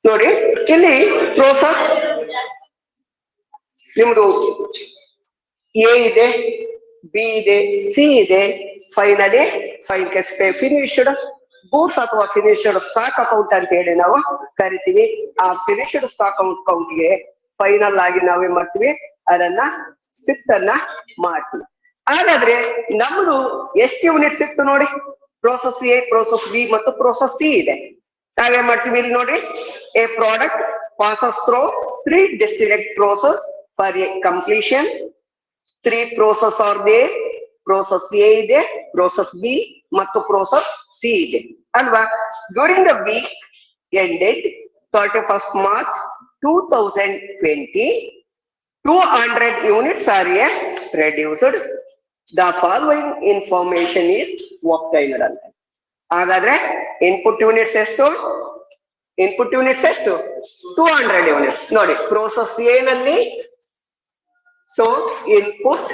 ನೋಡಿ ಇಲ್ಲಿ ಪ್ರೋಸೆಸ್ ನಿಮ್ದು ಎ ಇದೆ, ಬಿ ಇದೆ, ಸಿ ಇದೆ. ಫೈನಲಿ ಫಿನಿಶ್ಡ್ ಗೂಡ್ಸ್ ಅಥವಾ ಫಿನಿಶ್ಡ್ ಸ್ಟಾಕ್ ಅಕೌಂಟ್ ಅಂತ ಹೇಳಿ ನಾವು ಕರಿತೀವಿ. ಆ ಫಿನಿಶ್ಡ್ ಸ್ಟಾಕ್ ಅಕೌಂಟ್ ಗೆ ಫೈನಲ್ ಆಗಿ ನಾವೇನ್ ಮಾಡ್ತೀವಿ, ಅದನ್ನ ಸಿಕ್ತ್ ಅನ್ನ ಮಾಡ್ತೀವಿ. ಹಾಗಾದ್ರೆ ನಮ್ದು ಎಷ್ಟು ಯೂನಿಟ್ಸ್ ಇತ್ತು ನೋಡಿ, ಪ್ರೋಸೆಸ್ ಎ, ಪ್ರೋಸೆಸ್ ಬಿ ಮತ್ತು ಪ್ರೋಸೆಸ್ ಸಿ ಇದೆ. ನಾವೇನ್ ಮಾಡ್ತೀವಿ ಇಲ್ಲಿ ನೋಡಿ, A product passes through 3 distinct process for a completion. 3 process are there. Process A ಇದೆ, process B ಮತ್ತು process C ಇದೆ ಅಲ್ವಾ. During the week ended 31st March 2020, 200 units are reduced. The following information is obtained ಅಂತ. ಹಾಗಾದ್ರೆ input units ಎಷ್ಟು? Input units ಎಷ್ಟು? 200 units. ನೋಡಿ process A ನಲ್ಲಿ ಸೊ ಇನ್ಪುಟ್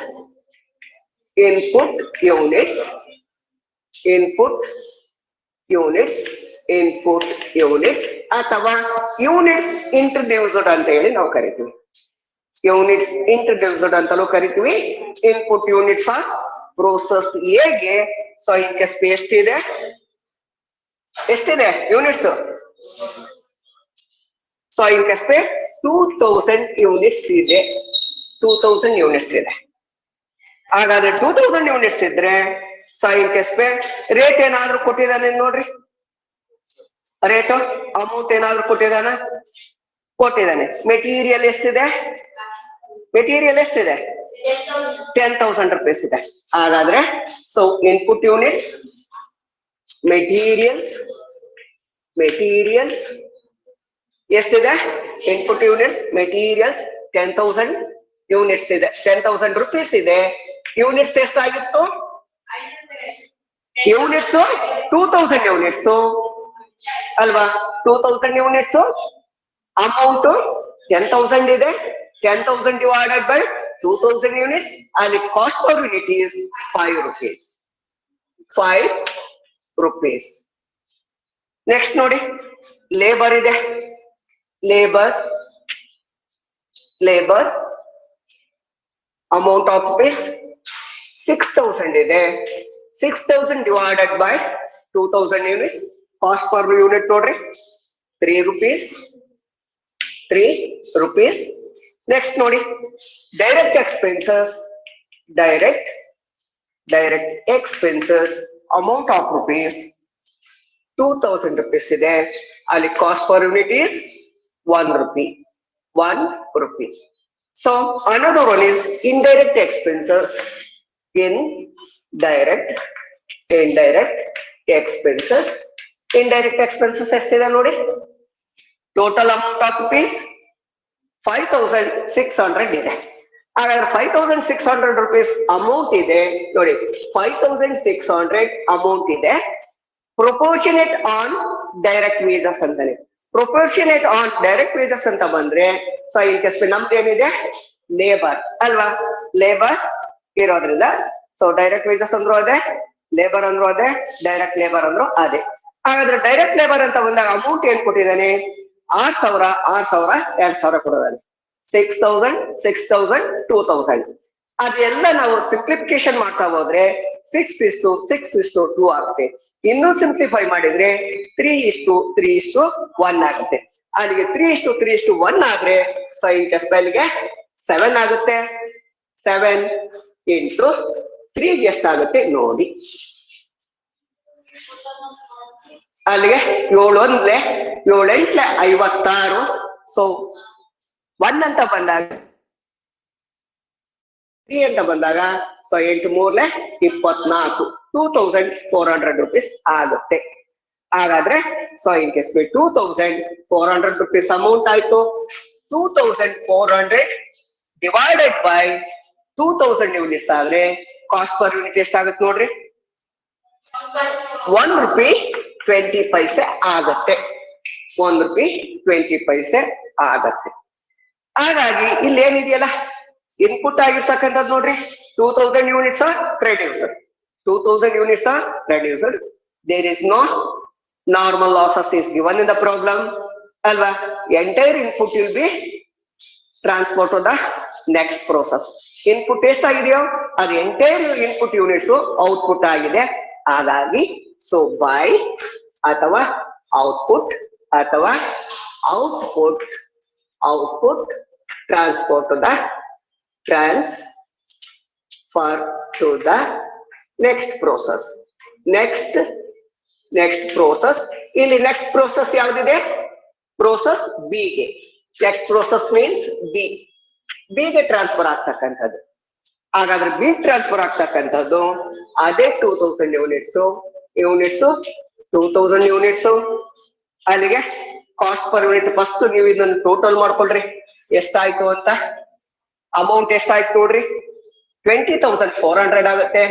ಯೂನಿಟ್ಸ್ ಅಥವಾ ಯೂನಿಟ್ಸ್ ಇಂಟ್ರೊಡ್ಯೂಸ್ಡ್ ಅಂತ ಹೇಳಿ ನಾವು ಕರಿತೀವಿ. ಯೂನಿಟ್ಸ್ ಇಂಟ್ರೊಡ್ಯೂಸ್ಡ್ ಅಂತಲೂ ಕರಿತೀವಿ. Input units are process A ಗೆ ಸೊ ಇನ್ ಕೇಸ್ ಎಷ್ಟಿದೆ units? So in case 2000 units ಇದೆ. 2000 ಯೂನಿಟ್ಸ್ ಇದೆ. ಹಾಗಾದ್ರೆ 2000 ಯೂನಿಟ್ಸ್ ಇದ್ರೆ ಸೊ ಇನ್ ಕೇಸ್ ರೇಟ್ ಏನಾದ್ರೂ ಕೊಟ್ಟಿದ್ದಾನೆ ನೋಡ್ರಿ, ರೇಟ್ ಅಮೌಂಟ್ ಏನಾದ್ರೂ ಕೊಟ್ಟಿದ್ದಾನೆ. ಮೆಟೀರಿಯಲ್ ಎಷ್ಟಿದೆ? 10,000 rupees ಇದೆ. ಹಾಗಾದ್ರೆ ಸೊ ಇನ್ಪುಟ್ ಯೂನಿಟ್ಸ್ ಮೆಟೀರಿಯಲ್ಸ್ ಎಷ್ಟಿದೆ? ಇನ್ಪುಟ್ ಯೂನಿಟ್ಸ್ ಮೆಟೀರಿಯಲ್ಸ್ 10,000 ಯೂನಿಟ್ಸ್ ಇದೆ. 10,000 rupees ಇದೆ. ಯೂನಿಟ್ಸ್ ಎಷ್ಟಾಗಿತ್ತು? ಯೂನಿಟ್ಸ್ 2000 ಯೂನಿಟ್ಸ್ ಅಲ್ವಾ. 2000 ಯೂನಿಟ್ಸ್, ಅಮೌಂಟ್ 10,000 ಇದೆ. 10,000 ಡಿವೈಡೆಡ್ ಬೈ 2000 ಯೂನಿಟ್ಸ್, ಅಲ್ಲಿ cost per unit is 5 rupees. 5 rupees. Next ನೋಡಿ, ಲೇಬರ್ ಇದೆ. ಲೇಬರ್ ಅಮೌಂಟ್ ಆಫ್ rupees 6,000 ಇದೆ. 6,000 divided by 2000 units, cost per unit ನೋಡ್ರಿ 3 rupees. Next ನೋಡಿ, direct expenses amount of rupees 2000 rupees ಇದೆ. ಅಲ್ಲಿ cost per unit is 1 rupee. So another one is indirect expenses. Indirect expenses ಎಷ್ಟಿದೆ ನೋಡಿ, total amount of rupees 5,600 ಇದೆ. ಹಾಗಾದ್ರೆ 5,600 rupees amount ಇದೆ ನೋಡಿ. 5,600 ಅಮೌಂಟ್ ಇದೆ. ಪ್ರೊಪೋರ್ಷನೇಟ್ ಆನ್ ಡೈರೆಕ್ಟ್ ವೇಜಸ್ ಅಂತಾನೆ. ಪ್ರೊಪೋರ್ಷನೇಟ್ ಆನ್ ಡೈರೆಕ್ಟ್ ವೇಜಸ್ ಅಂತ ಬಂದ್ರೆ ಸೊ ಇನ್ ಕೇಸ್ ನಮ್ದು ಏನಿದೆ, ಲೇಬರ್ ಅಲ್ವಾ. ಲೇಬರ್ ಇರೋದ್ರಿಂದ ಸೊ ಡೈರೆಕ್ಟ್ ವೇಜಸ್ ಅಂದ್ರೂ ಅದೇ, ಲೇಬರ್ ಅಂದ್ರೂ ಅದೇ, ಡೈರೆಕ್ಟ್ ಲೇಬರ್ ಅಂದ್ರೂ ಅದೇ. ಹಾಗಾದ್ರೆ ಡೈರೆಕ್ಟ್ ಲೇಬರ್ ಅಂತ ಬಂದಾಗ ಅಮೌಂಟ್ ಏನ್ ಕೊಟ್ಟಿದ್ದಾನೆ? 6,000, 2,000 ಕೊಡೋದಾನೆ. 6,000, 2,000. ಅದೆಲ್ಲ ನಾವು ಸಿಂಪ್ಲಿಫಿಕೇಶನ್ ಮಾಡ್ತಾ ಹೋದ್ರೆ 6:2 ಆಗುತ್ತೆ. ಇನ್ನೂ ಸಿಂಪ್ಲಿಫೈ ಮಾಡಿದ್ರೆ 3:1 ಆಗುತ್ತೆ. ಅಲ್ಲಿಗೆ 3:1 ಆದ್ರೆ ಸೊ ಇನ್ ಕೇಸ್ ಬೆಲ್ಗೆ 7 ಆಗುತ್ತೆ. 7 into 3 ಎಷ್ಟಾಗುತ್ತೆ ನೋಡಿ. ಅಲ್ಲಿಗೆ 7 1 7 8 56. ಸೊ 1 ಅಂತ ಬಂದಾಗ 3 ಅಂತ ಬಂದಾಗ ಸೊ 8 3 24. 2,400 rupees ಆಗುತ್ತೆ. ಹಾಗಾದ್ರೆ so in case 2,400 rupees amount ಆಯ್ತು. 2,400 ಡಿವೈಡೆಡ್ ಬೈ 2,000 ಯೂನಿಟ್ಸ್ ಆದ್ರೆ ಕಾಸ್ಟ್ ಪರ್ ಯೂನಿಟ್ ಎಷ್ಟಾಗುತ್ತೆ ನೋಡ್ರಿ, 1 rupee 20 paise ಆಗುತ್ತೆ. 1 rupee 20 paise ಆಗುತ್ತೆ. ಹಾಗಾಗಿ ಇಲ್ಲಿ ಏನಿದೆಯಲ್ಲ ಇನ್ಪುಟ್ ಆಗಿರ್ತಕ್ಕಂಥದ್ದು ನೋಡ್ರಿ, 2,000 units are reduced. 2,000 units are reduced. There is no normal losses is given in the problem. alva, entire input will be transferred to the next process. Input ಎಷ್ಟಾಗಿದೆಯೋ ಅದು entire input units output ಆಗಿದೆ. ಹಾಗಾಗಿ so by ಅಥವಾ output ಅಥವಾ output transfer to the next process. Next process, ಇಲ್ಲಿ next process ಯಾವ್ದಿದೆ? Process B ಗೆ. Next process means B ಗೆ transfer ಆಗ್ತಕ್ಕಂಥದ್ದು. ಹಾಗಾದ್ರೆ B ಟ್ರಾನ್ಸ್ಫರ್ ಆಗ್ತಕ್ಕಂಥದ್ದು ಅದೇ 2000 ಯೂನಿಟ್ಸ್ 2000 ಯೂನಿಟ್ಸ್. ಅಲ್ಲಿಗೆ ಕಾಸ್ಟ್ ಪರ್ ಯೂನಿಟ್ ಫಸ್ಟ್ ನೀವು ಇದನ್ನ ಟೋಟಲ್ ಮಾಡ್ಕೊಳ್ರಿ ಎಷ್ಟಾಯ್ತು ಅಂತ. ಅಮೌಂಟ್ ಎಷ್ಟಾಯ್ತು ನೋಡ್ರಿ, 20,400 ಆಗುತ್ತೆ.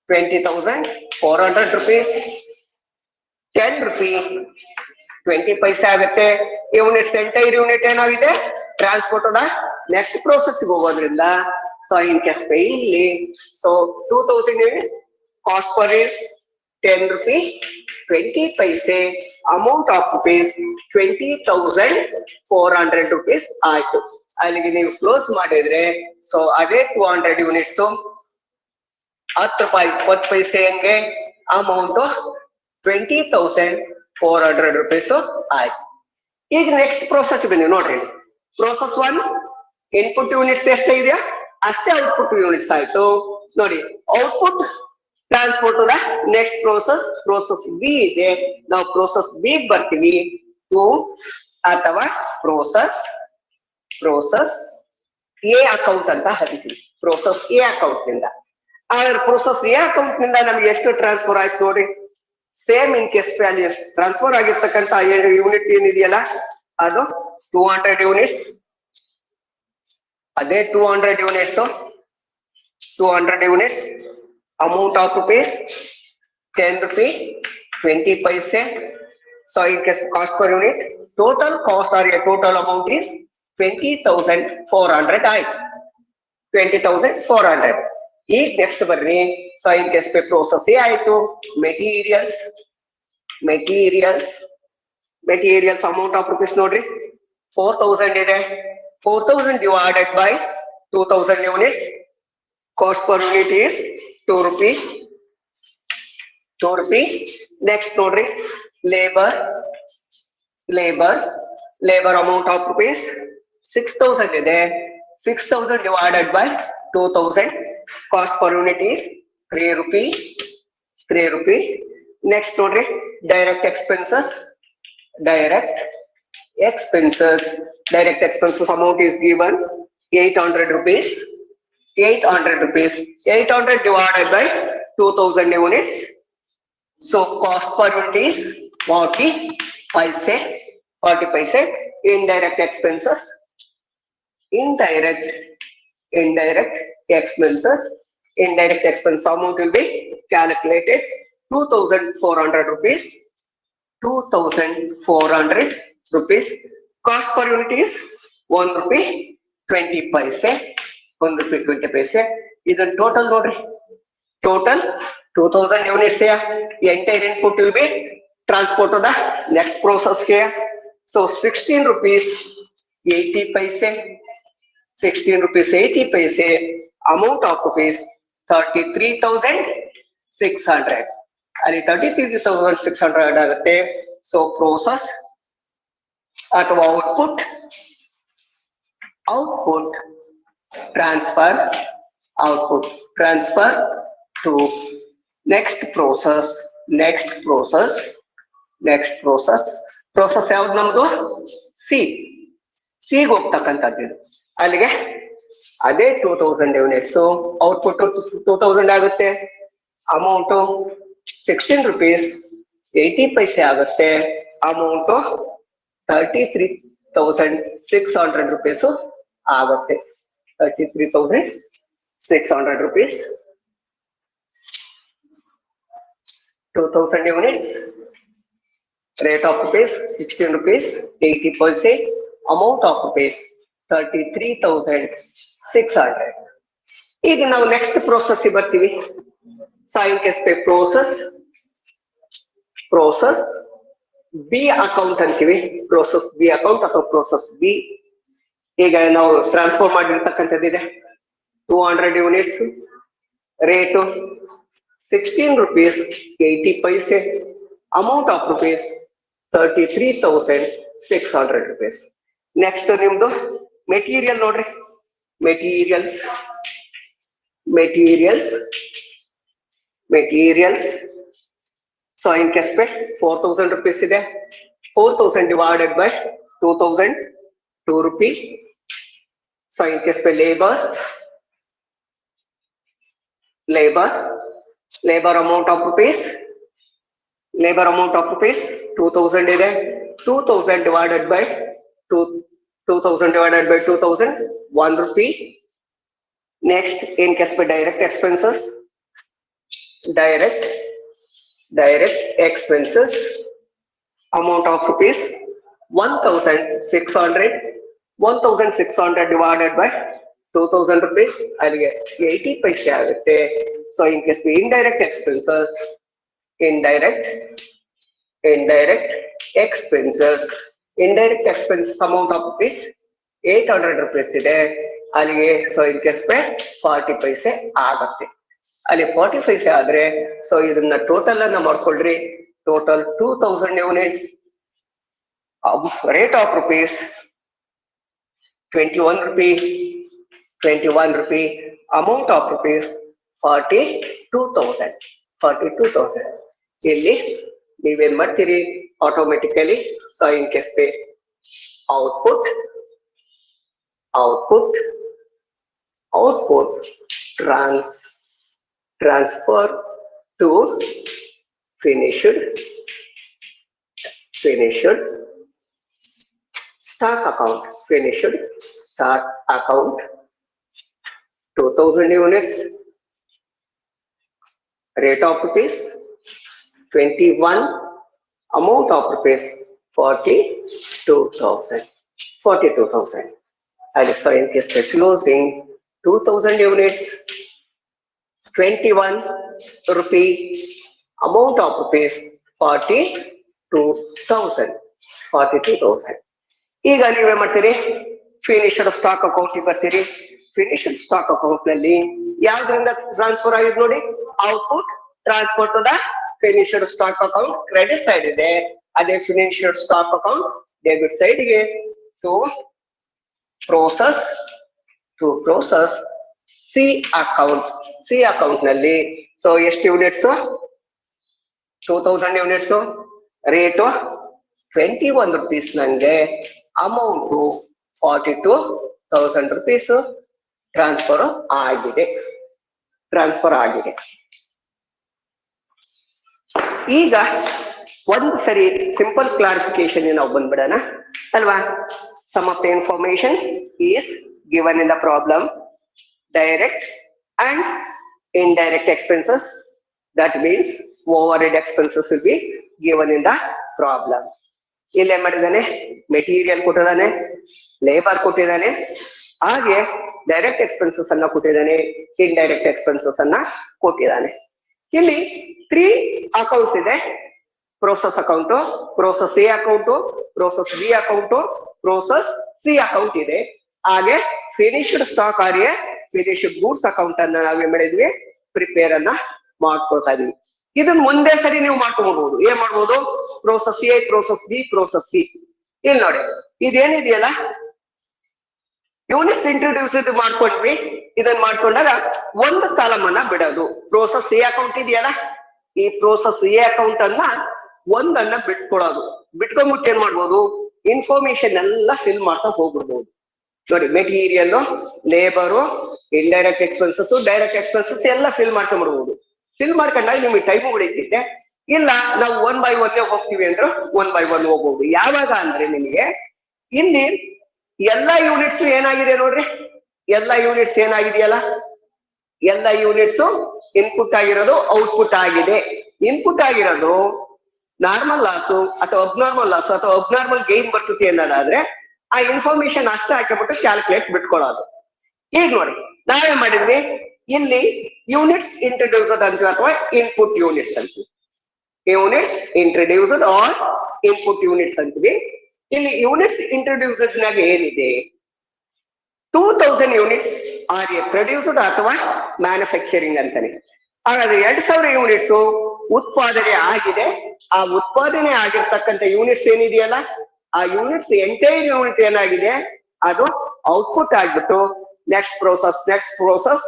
20,400 rupees, 10 rupee 20 paise ಆಗುತ್ತೆ. ಯೂನಿಟ್ಸ್ ಎಂಟೈರ್ ಯೂನಿಟ್ ಏನಾಗಿದೆ ಟ್ರಾನ್ಸ್ಪೋರ್ಟ್ ಅದ ನೆಕ್ಸ್ಟ್ ಪ್ರೋಸೆಸ್ ಹೋಗೋದ್ರಿಂದ ಸೊ ಇನ್ ಕೇಸ್ ಪೇ ಇಲ್ಲಿ so 2000 units cost per is 10 rupee 20 paise, amount of rupees 20,400 rupees ಆಯ್ತು. ಅಲ್ಲಿಗೆ ನೀವು ಕ್ಲೋಸ್ ಮಾಡಿದ್ರೆ ಸೊ ಅದೇ 200 ಯೂನಿಟ್ಸ್ 10 ರೂಪಾಯಿ 20 ಪೈಸೆಗೆ ಅಮೌಂಟ್ 20,400 rupees ಆಯ್ತು. ಈಗ ನೆಕ್ಸ್ಟ್ ಪ್ರೋಸೆಸ್ ಬನ್ನಿ ನೋಡ್ರಿ. ಪ್ರೋಸೆಸ್ 1 ಇನ್ಪುಟ್ ಯೂನಿಟ್ಸ್ ಎಷ್ಟಿದೆಯಾ ಅಷ್ಟೇ ಔಟ್ಪುಟ್ ಯೂನಿಟ್ಸ್ ಆಯ್ತು. ನೋಡಿ output transport to the next process B ಇದೆ. ನಾವು ಪ್ರೋಸೆಸ್ ಬಿ ಬರ್ತೀವಿ ಟು ಅಥವಾ ಪ್ರೋಸೆಸ್ ಎ ಅಕೌಂಟ್ ಅಂತ ಹರಿತೀವಿ. ಪ್ರೋಸೆಸ್ ಎ ಅಕೌಂಟ್ ನಿಂದ ಆದ್ರೆ ಪ್ರೋಸೆಸ್ ಎ ಅಕೌಂಟ್ ನಿಂದ ನಮ್ಗೆ ಎಷ್ಟು ಟ್ರಾನ್ಸ್ಫರ್ ಆಯ್ತು ನೋಡಿ. ಸೇಮ್ ಇನ್ ಕೇಸ್ ಪೇ ಅಲ್ಲಿ ಟ್ರಾನ್ಸ್ಫರ್ ಆಗಿರ್ತಕ್ಕಂಥ ಯೂನಿಟ್ ಏನಿದೆಯಲ್ಲ ಅದು 200 ಯೂನಿಟ್ಸ್. ಅದೇ 200 units amount of rupees 10 rupee 20 paise. So in case cost per unit total cost or total amount is 20,400 ಆಯ್ತು. 20,400. ಈಗ ನೆಕ್ಸ್ಟ್ ಬರ್ರಿ. So in case pay process A ಆಯ್ತು. Materials amount of rupees ನೋಡ್ರಿ 4,000 ಇದೆ. 4,000 divided by 2,000 units. Cost per unit is 2 rupee. Next ನೋಡ್ರಿ labour amount of rupees 6,000 ಇದೆ. 6,000 divided by 2,000. Cost per unit is 3 rupee. Next ನೋಡ್ರಿ direct expenses amount is given 800 rupees. 800 divided by 2,000 units. So cost per unit is 40 paise. Indirect expenses amount will be calculated 2,400 rupees. Cost per unit is 1 rupee 20 paise. 1 rupee 20 paise. Idan total ನೋಡ್ರಿ. Total 2,000 units entire input will be transport to the next process here. So 16 rupees 80 paise. Amount of rupees 33,600. ಅಲ್ಲಿ 33,600 ಆಗುತ್ತೆ. So process ಅಥವಾ output transfer to next process ಯಾವ್ದು ನಮ್ದು ಸಿಗೆ ಹೋಗ್ತಕ್ಕಂಥದ್ದು. ಅಲ್ಲಿಗೆ ಅದೇ 2,000 units output 2,000 ಆಗುತ್ತೆ. ಅಮೌಂಟ್ 16 rupees 80 paise ಆಗುತ್ತೆ. ಅಮೌಂಟ್ 33,600 rupees ಆಗುತ್ತೆ. 33,600 rupees. 2,000 units. Rate of rupees 16 rupees 80 paise. Amount of rupees 33,600. ಈಗ ನಾವು ನೆಕ್ಸ್ಟ್ ಪ್ರೋಸೆಸ್ ಬರ್ತೀವಿ. So in case pay process B account ಅಂತೀವಿ, ಪ್ರೋಸೆಸ್ ಬಿ ಅಕೌಂಟ್ ಅಥವಾ ಪ್ರೋಸೆಸ್ ಬಿ. ಈಗ ನಾವು ಟ್ರಾನ್ಸ್ಫರ್ ಮಾಡಿರ್ತಕ್ಕಂಥದ್ದಿದೆ 200 units, rate 16 rupees 80 paise, amount of rupees 33,600 rupees. Next ನಿಮ್ದು material ನೋಡ್ರಿ, materials so in case pay 4,000 rupees ಇದೆ. 4,000 divided by 2,000 2 rupee. So in case pay labor amount of rupees 2,000 ಇದೆ. 2,000 divided by 2,000 1 rupee. Next in case pay direct expenses amount of rupees 1,600 divided by 2,000 rupees ಅಲ್ಲಿಗೆ 80 ಪೈಸೆ ಆಗುತ್ತೆ. So in case indirect expenses amount of rupees 800 rupees ಇದೆ ಅಲ್ಲಿಗೆ. So in case 40 ಪೈಸೆ ಆಗುತ್ತೆ. ಅಲ್ಲಿ 40 ಪೈಸೆ ಆದ್ರೆ so ಇದನ್ನ total ಅನ್ನ ಮಾಡ್ಕೊಳ್ರಿ. Total 2,000 units, rate of rupees 21 rupee, amount of rupees 42,000. ಇಲ್ಲಿ ನೀವೇನ್ ಮಾಡ್ತೀರಿ automatically. So in case pay output transfer to finished stock account. 2,000 units, rate of rupees 21, amount of rupees 42,000. And so in case the closing 2,000 units, 21 rupee, amount of rupees 42,000. ಈಗ ನೀವೇನ್ ಮಾಡ್ತೀರಿ, finished stock account ಬರ್ತೀರಿ. Finished stock account ನಲ್ಲಿ ಯಾವ್ದ್ರಿಂದ transfer ಆಗಿದೆ ನೋಡಿ, output transfer to the finished stock account credit side ಇದೆ. ಅದೇ finished stock account debit side ಗೆ ಟು ಪ್ರೋಸೆಸ್ ಸಿ ಅಕೌಂಟ್ ನಲ್ಲಿ. ಸೊ ಎಷ್ಟು ಯೂನಿಟ್ಸ್, 2,000 ಯೂನಿಟ್ಸ್, ರೇಟು 21 rupees ನಂಗೆ, ಅಮೌಂಟ್ 42,000 rupees ಟ್ರಾನ್ಸ್ಫರ್ ಆಗಿದೆ. ಈಗ ಒಂದು ಸರಿ ಸಿಂಪಲ್ ಕ್ಲಾರಿಫಿಕೇಶನ್ ನಾವು ಬಂದ್ಬಿಡೋಣ ಅಲ್ವಾ. Sum of the information is given in the problem. Direct and indirect expenses, that means overhead expenses will be given in the problem. ಇಲ್ಲಿ ಏನ್ ಮಾಡಿದಾನೆ, ಮೆಟೀರಿಯಲ್ ಕೊಟ್ಟಿದ್ದಾನೆ, ಲೇಬರ್ ಕೊಟ್ಟಿದ್ದಾನೆ, ಹಾಗೆ ಡೈರೆಕ್ಟ್ ಎಕ್ಸ್ಪೆನ್ಸಸ್ ಅನ್ನ ಕೊಟ್ಟಿದ್ದಾನೆ, ಇಂಡೈರೆಕ್ಟ್ ಎಕ್ಸ್ಪೆನ್ಸಸ್ ಅನ್ನ ಕೊಟ್ಟಿದ್ದಾನೆ. ಇಲ್ಲಿ 3 ಅಕೌಂಟ್ಸ್ ಇದೆ, process account, process A account, process B account, process C account ಇದೆ. ಹಾಗೆ ಫಿನಿಶ್ಡ್ ಸ್ಟಾಕ್ ಆರ್ಯ ಫಿನಿಶ್ಡ್ ಗೂಡ್ಸ್ ಅಕೌಂಟ್ ಅನ್ನ ನಾವೇನ್ ಮಾಡಿದ್ವಿ, ಪ್ರಿಪೇರ್ ಅನ್ನ ಮಾಡ್ಕೊಳ್ತಾ ಇದೀವಿ. ಇದನ್ನ ಒಂದೇ ಸರಿ ನೀವು ಮಾಡ್ಕೊಬಹುದು. ಏನ್ ಮಾಡ್ಬೋದು, process A, process B, process C. ಇಲ್ಲಿ ನೋಡಿ ಇದೇನಿದೆಯಲ್ಲ, ಯೂನಿಟ್ಸ್ ಇಂಟ್ರೊಡ್ಯೂಸ್ ಮಾಡ್ಕೊಂಡ್ವಿ. ಇದನ್ನ ಮಾಡ್ಕೊಂಡಾಗ ಒಂದು ಕಾಲಮ್ ಅನ್ನ ಬಿಡೋದು. ಪ್ರೋಸೆಸ್ ಎ ಅಕೌಂಟ್ ಇದೆಯಲ್ಲ, ಈ ಪ್ರೋಸೆಸ್ ಎ ಅಕೌಂಟ್ ಅನ್ನ ಒಂದನ್ನ ಬಿಟ್ಕೊಳ್ಳೋದು. ಬಿಟ್ಕೊಂಡ್ಬಿಟ್ಟು ಏನ್ ಮಾಡ್ಬೋದು, ಇನ್ಫಾರ್ಮೇಶನ್ ಎಲ್ಲ ಫಿಲ್ ಮಾಡ್ತಾ ಹೋಗ್ಬಿಡ್ಬೋದು. ನೋಡಿ material, labour, indirect expenses, direct expenses ಎಲ್ಲ ಫಿಲ್ ಮಾಡ್ಕೊಂಡ್ಬಿಡ್ಬೋದು. ಫಿಲ್ ಮಾಡ್ಕೊಂಡಾಗ ನಿಮ್ಗೆ ಟೈಮ್ ಉಳಿತಿದ್ದೆ. ಇಲ್ಲ ನಾವು 1 by 1 ಹೋಗ್ತೀವಿ ಅಂದ್ರೆ 1 by 1 ಹೋಗ್ಬೋದು. ಯಾವಾಗ ಅಂದ್ರೆ ನಿಮಗೆ ಇಲ್ಲಿ ಎಲ್ಲಾ ಯೂನಿಟ್ಸ್ ಏನಾಗಿದೆ ನೋಡ್ರಿ, ಎಲ್ಲಾ ಯೂನಿಟ್ಸ್ ಏನಾಗಿದೆಯಲ್ಲ, ಎಲ್ಲಾ ಯೂನಿಟ್ಸ್ ಇನ್ಪುಟ್ ಆಗಿರೋದು ಔಟ್ಪುಟ್ ಆಗಿದೆ. ಇನ್ಪುಟ್ ಆಗಿರೋದು ನಾರ್ಮಲ್ ಲಾಸು ಅಥವಾ ಅಬ್ನಾರ್ಮಲ್ ಲಾಸು ಅಥವಾ ಅಬ್ನಾರ್ಮಲ್ ಗೈನ್ ಬರ್ತದೆ ಅನ್ನೋದಾದ್ರೆ ಆ ಇನ್ಫಾರ್ಮೇಶನ್ ಅಷ್ಟೇ ಹಾಕಿಬಿಟ್ಟು ಕ್ಯಾಲ್ಕುಲೇಟ್ ಬಿಟ್ಕೊಳ್ಳೋದು. ಈಗ ನೋಡಿ ನಾವೇನ್ ಮಾಡಿದ್ವಿ, ಇಲ್ಲಿ ಯೂನಿಟ್ಸ್ ಇಂಟ್ರೊಡ್ಯೂಸ್ ಅಂತೀವಿ ಅಥವಾ ಇನ್ಪುಟ್ ಯೂನಿಟ್ಸ್ ಅಂತೀವಿ. Units introduced are input units ಅಂತೀವಿ. ಇಲ್ಲಿ ಯೂನಿಟ್ಸ್ ಇಂಟ್ರೊಡ್ಯೂಸ್ಡ್ ನಾಗ ಏನಿದೆ 2000 ಯೂನಿಟ್ಸ್ ಆರ್ ಎ ಪ್ರೊಡ್ಯೂಸ್ಡ್ ಅಥವಾ ಮ್ಯಾನುಫ್ಯಾಕ್ಚರಿಂಗ್ ಅಂತಾನೆ. ಹಾಗಾದ್ರೆ 2000 ಯೂನಿಟ್ಸ್ ಉತ್ಪಾದನೆ ಆಗಿದೆ. ಆ ಉತ್ಪಾದನೆ ಆಗಿರ್ತಕ್ಕಂಥ ಯೂನಿಟ್ಸ್ ಏನಿದೆಯಲ್ಲ ಆ ಯೂನಿಟ್ಸ್ ಎಂಟೈರ್ ಯೂನಿಟ್ ಏನಾಗಿದೆ ಅದು ಔಟ್ಪುಟ್ ಆಗ್ಬಿಟ್ಟು next process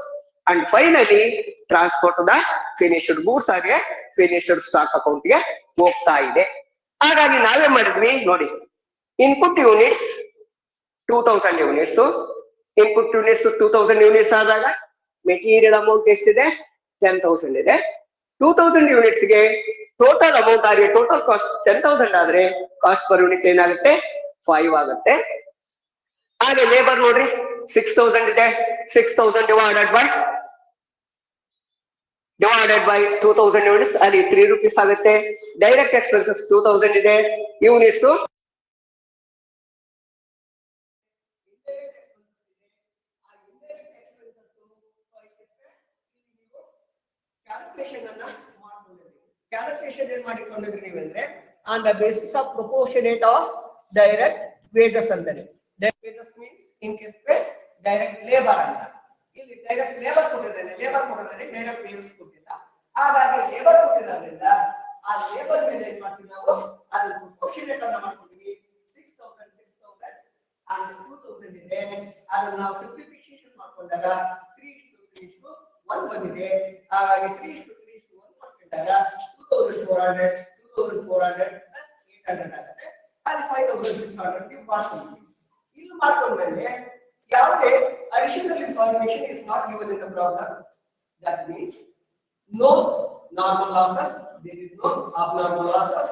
and finally transport the finished goods ಆಗಿ ಫಿನಿಶ್ಡ್ ಸ್ಟಾಕ್ ಅಕೌಂಟ್ ಗೆ ಹೋಗ್ತಾ ಇದೆ. ಹಾಗಾಗಿ ನಾವೇ ಮಾಡಿದ್ವಿ ನೋಡಿ, input units 2000 units, input units 2000 units ಆದಾಗ ಮೆಟೀರಿಯಲ್ ಅಮೌಂಟ್ ಎಷ್ಟಿದೆ 10,000 ಇದೆ. 2000 ಯೂನಿಟ್ಸ್ ಗೆ ಟೋಟಲ್ ಅಮೌಂಟ್ ಆಗಿ ಟೋಟಲ್ ಕಾಸ್ಟ್ 10,000 ಆದ್ರೆ ಕಾಸ್ಟ್ ಪರ್ ಯೂನಿಟ್ ಏನಾಗುತ್ತೆ 5 ಆಗುತ್ತೆ. ಹಾಗೆ ಲೇಬರ್ ನೋಡ್ರಿ 6,000 ಇದೆ. 6,000 ಡಿವೈಡೆಡ್ ಬೈ 2000 ಯೂನಿಟ್ಸ್ ಅಲ್ಲಿ 3 rupees ಆಗುತ್ತೆ. ಡೈರೆಕ್ಟ್ ಎಕ್ಸ್ಪೆನ್ಸಸ್ 2000 ಇದೆ. ಯೂನಿಟ್ಸ್ ಕ್ಯಾಲ್ಕುಲೇಷನ್ ಏನ್ ಮಾಡಿಕೊಂಡಿದ್ರಿ ನೀವಂದ್ರೆ on the basis of proportionate of direct wages ಅಂತಾನೆ. Direct wages means in case direct labour ಅಂತ. ಇಲ್ಲಿ ಡೈರೆಕ್ಟ್ ಲೇಬರ್ ಕೊಟ್ಟಿದ್ದಾನೆ, ಡೈರೆಕ್ಟ್ ವೇಜಸ್ ಕೊಟ್ಟಿಲ್ಲ. ಹಾಗಾಗಿ ಲೇಬರ್ ಕೊಟ್ಟಿರೋದ್ರಿಂದ ಆ ಲೇಬರ್ ಮೇಲೆ ಏನ್ ಮಾಡ್ತೀವಿ ನಾವು ಅದನ್ನ ಪ್ರೊಪೋರ್ಷನೇಟ್ ಅನ್ನ ಮಾಡ್ಕೊತೀವಿ. 6,000 and 2,000 ಇದೆ. ಅದನ್ನ ನಾವು ಸಿಂಪ್ಲಿಫಿಕೇಶನ್ ಮಾಡ್ಕೊಂಡಾಗ 3:1 ಬಂದಿದೆ. ಹಾಗಾಗಿ 3:1 ಮಾಡ್ಕೊಂಡಾಗ 2,400 plus 800 ಆಗುತ್ತೆ. ಅಲ್ಲಿ 5,600 ಮಾಡ್ಕೊಂಡ್ವಿ. ಇಲ್ಲಿ ಮಾಡ್ಕೊಂಡ್ಮೇಲೆ ಯಾವುದೇ additional information is not given in the problem. That means no normal losses, there is no abnormal losses,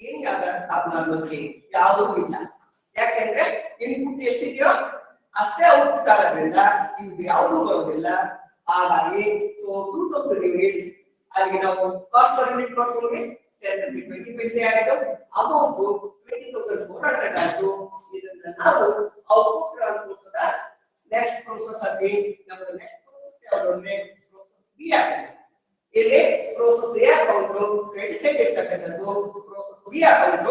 any other abnormal gain ಯಾವುದು ಇಲ್ಲ. ಯಾಕೆಂದ್ರೆ ಇನ್ಪುಟ್ ಎಷ್ಟಿದೆಯೋ ಅಷ್ಟೇ ಔಟ್ಪುಟ್ ಆಗೋದ್ರಿಂದ ಇದು ಯಾವುದು ಬರೋದಿಲ್ಲ. ಹಾಗಾಗಿ ಸೊ 2000 ಯೂನಿಟ್ಸ್ ಅಲ್ಲಿ ನಾವು ಕಾಸ್ಟ್ ಪರ್ ಯೂನಿಟ್ ಮಾಡ್ಕೊಂಡ್ವಿ 20 ಪೈಸೆ ಆಯಿತು. ಅಮೌಂಟ್ 20,400 ಆಯಿತು. ಇದನ್ನ ನಾವು ಔಟ್ಪುಟ್ ಟ್ರಾನ್ಸ್ಪೋರ್ಟ್ ನೆಕ್ಸ್ಟ್ ಪ್ರೋಸೆಸ್ ಆಗಿ ನಮ್ಮ ನೆಕ್ಸ್ಟ್ ಪ್ರೋಸೆಸ್ ಯಾವುದು ಅಂದ್ರೆ ಪ್ರೋಸೆಸ್ ಬಿ ಆಗಿದೆ. ಇಲ್ಲಿ process A account credit side ಇರ್ತಕ್ಕಂಥದ್ದು, process B account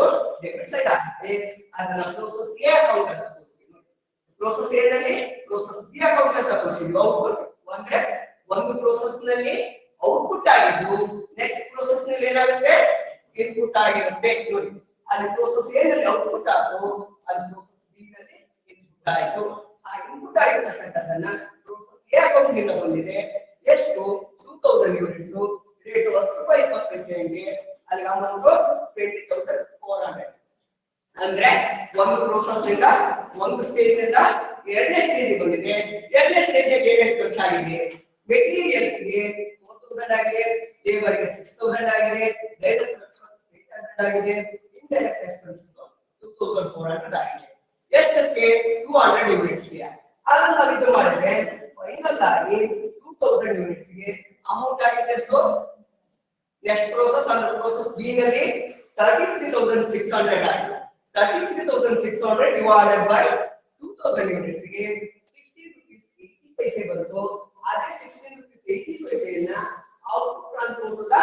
debit side ಆಗುತ್ತೆ. ಅದನ್ನ ಪ್ರೋಸೆಸ್ ಎ ಅಕೌಂಟ್ ಅಂತ ತೋರಿಸ್ತೀವಿ. ಪ್ರೋಸೆಸ್ ಎ ನಲ್ಲಿ ಪ್ರೋಸೆಸ್ ಬಿ ಅಕೌಂಟ್ ಅಂತ ತೋರಿಸಿದ್ವಿ. ಔಟ್ಪುಟ್ ಅಂದ್ರೆ ಒಂದು ಪ್ರೋಸೆಸ್ ನಲ್ಲಿ ಔಟ್ಪುಟ್ ಆಗಿದ್ದು ನೆಕ್ಸ್ಟ್ ಪ್ರೋಸೆಸ್ ನಲ್ಲಿ ಏನಾಗುತ್ತೆ ಇನ್ಪುಟ್ ಆಗಿರುತ್ತೆ. ನೋಡಿ ಅಲ್ಲಿ ಪ್ರೋಸೆಸ್ ಎ ನಲ್ಲಿ ಔಟ್ಪುಟ್ ಆಯ್ತು, ಅದು ಪ್ರೋಸೆಸ್ ಬಿ ನಲ್ಲಿ ಇನ್ಪುಟ್ ಆಯ್ತು. ಆ ಇನ್ಪುಟ್ ಆಗಿರ್ತಕ್ಕಂಥದ್ದನ್ನ ಪ್ರೋಸೆಸ್ ಎ ಅಕೌಂಟ್ ಇಂದ ಬಂದಿದೆ. ಎಷ್ಟು 2000 ಯೂನಿಟ್ಸ್ ರೇಟ್ 10 ರೂಪಾಯಿ 20 ಪೈಸೆಗೆ ಅಲ್ಲಿ ಅಮೌಂಟ್ 20,400. ಅಂದ್ರೆ ಒಂದು ಪ್ರೋಸೆಸ್ ನಿಂದ ಒಂದು ಸ್ಟೇಜ್ ನಿಂದ ಎರಡನೇ ಸ್ಟೇಜ್ ಬಂದಿದೆ. ಎರಡನೇ ಸ್ಟೇಜ್ ಗೆ ಏನೇನು ಖರ್ಚಾಗಿದೆ ಮೆಟೀರಿಯಲ್ಸ್ ಗೆ 4,000 ಆಗಿದೆ, ಲೇಬರ್ ಗೆ 6,000 ಆಗಿದೆ, ಡೈರೆಕ್ಟ್ ಎಕ್ಸ್ಪೆನ್ಸಸ್ 800 ಆಗಿದೆ, ಇಂಡೈರೆಕ್ಟ್ ಎಕ್ಸ್ಪೆನ್ಸಸ್ 2,400 ಆಗಿದೆ. ಎಷ್ಟಕ್ಕೆ 200 ಯೂನಿಟ್ಸ್ ಗೆ ಅದನ್ನ ನಾವು ಇದು ಮಾಡಿದ್ರೆ ಫೈನಲ್ ಆಗಿ 2000 ಯೂನಿಟ್ಸ್ ಗೆ ಅಮೌಂಟ್ ಆಗಿದೆ ಎಷ್ಟು. ನೆಕ್ಸ್ಟ್ ಪ್ರೋಸೆಸ್ ಅಂದ್ರೆ ಪ್ರೋಸೆಸ್ ಬಿ ನಲ್ಲಿ 33,600 ಆಗಿದೆ. 33,600 ಡಿವೈಡೆಡ್ ಬೈ 2000 ಯೂನಿಟ್ಸ್ ಗೆ 16 rupees 80 ಪೈಸೆ ಬಂತು. ಅದೇ 16 rupees 80 ಪೈಸೆಯನ್ನ output transfer to the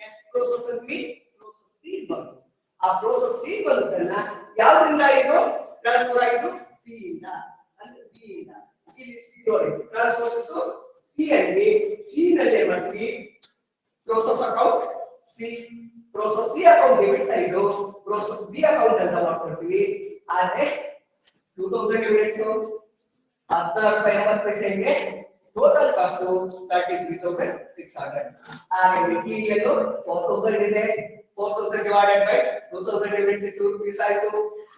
next process ಅಲ್ಲಿ ಪ್ರೋಸೆಸ್ ಸಿ ಬಂತು. ಆ ಪ್ರೋಸೆಸ್ ಸಿ ಬಂದದನ್ನ ಯಾವ್ದ್ರಿಂದ ಇದು ಟ್ರಾನ್ಸ್ಫರ್ ಆಗಿದ್ದು ಸಿ ಇಂದ ಅಂದ್ರೆ ಬಿ ಇಂದ. ಇಲ್ಲಿ ಸಿ ನೋಡಿ ಟ್ರಾನ್ಸ್ಫರ್ ಟು ಸಿ ಅಲ್ಲಿ ಸಿ ನಲ್ಲಿ ಏನ್ ಮಾಡ್ತೀವಿ process account C, process C account debit side, process B account ಅಂತ ಮಾಡ್ಕೊಳ್ತೀವಿ. ಆದ್ರೆ 2000 ಯೂನಿಟ್ಸ್ 16 ರೂಪಾಯಿ 80 ಪೈಸೆಗೆ ಟೋಟಲ್ ಕಾಸ್ಟ್ 33,600. ಹಾಗೆ ಮೆಟೀರಿಯಲ್ 4,000 ಇದೆ. 4,000 ಡಿವೈಡೆಡ್ ಬೈ 2000 ಯೂನಿಟ್ಸ್ 2 rupees ಆಯ್ತು.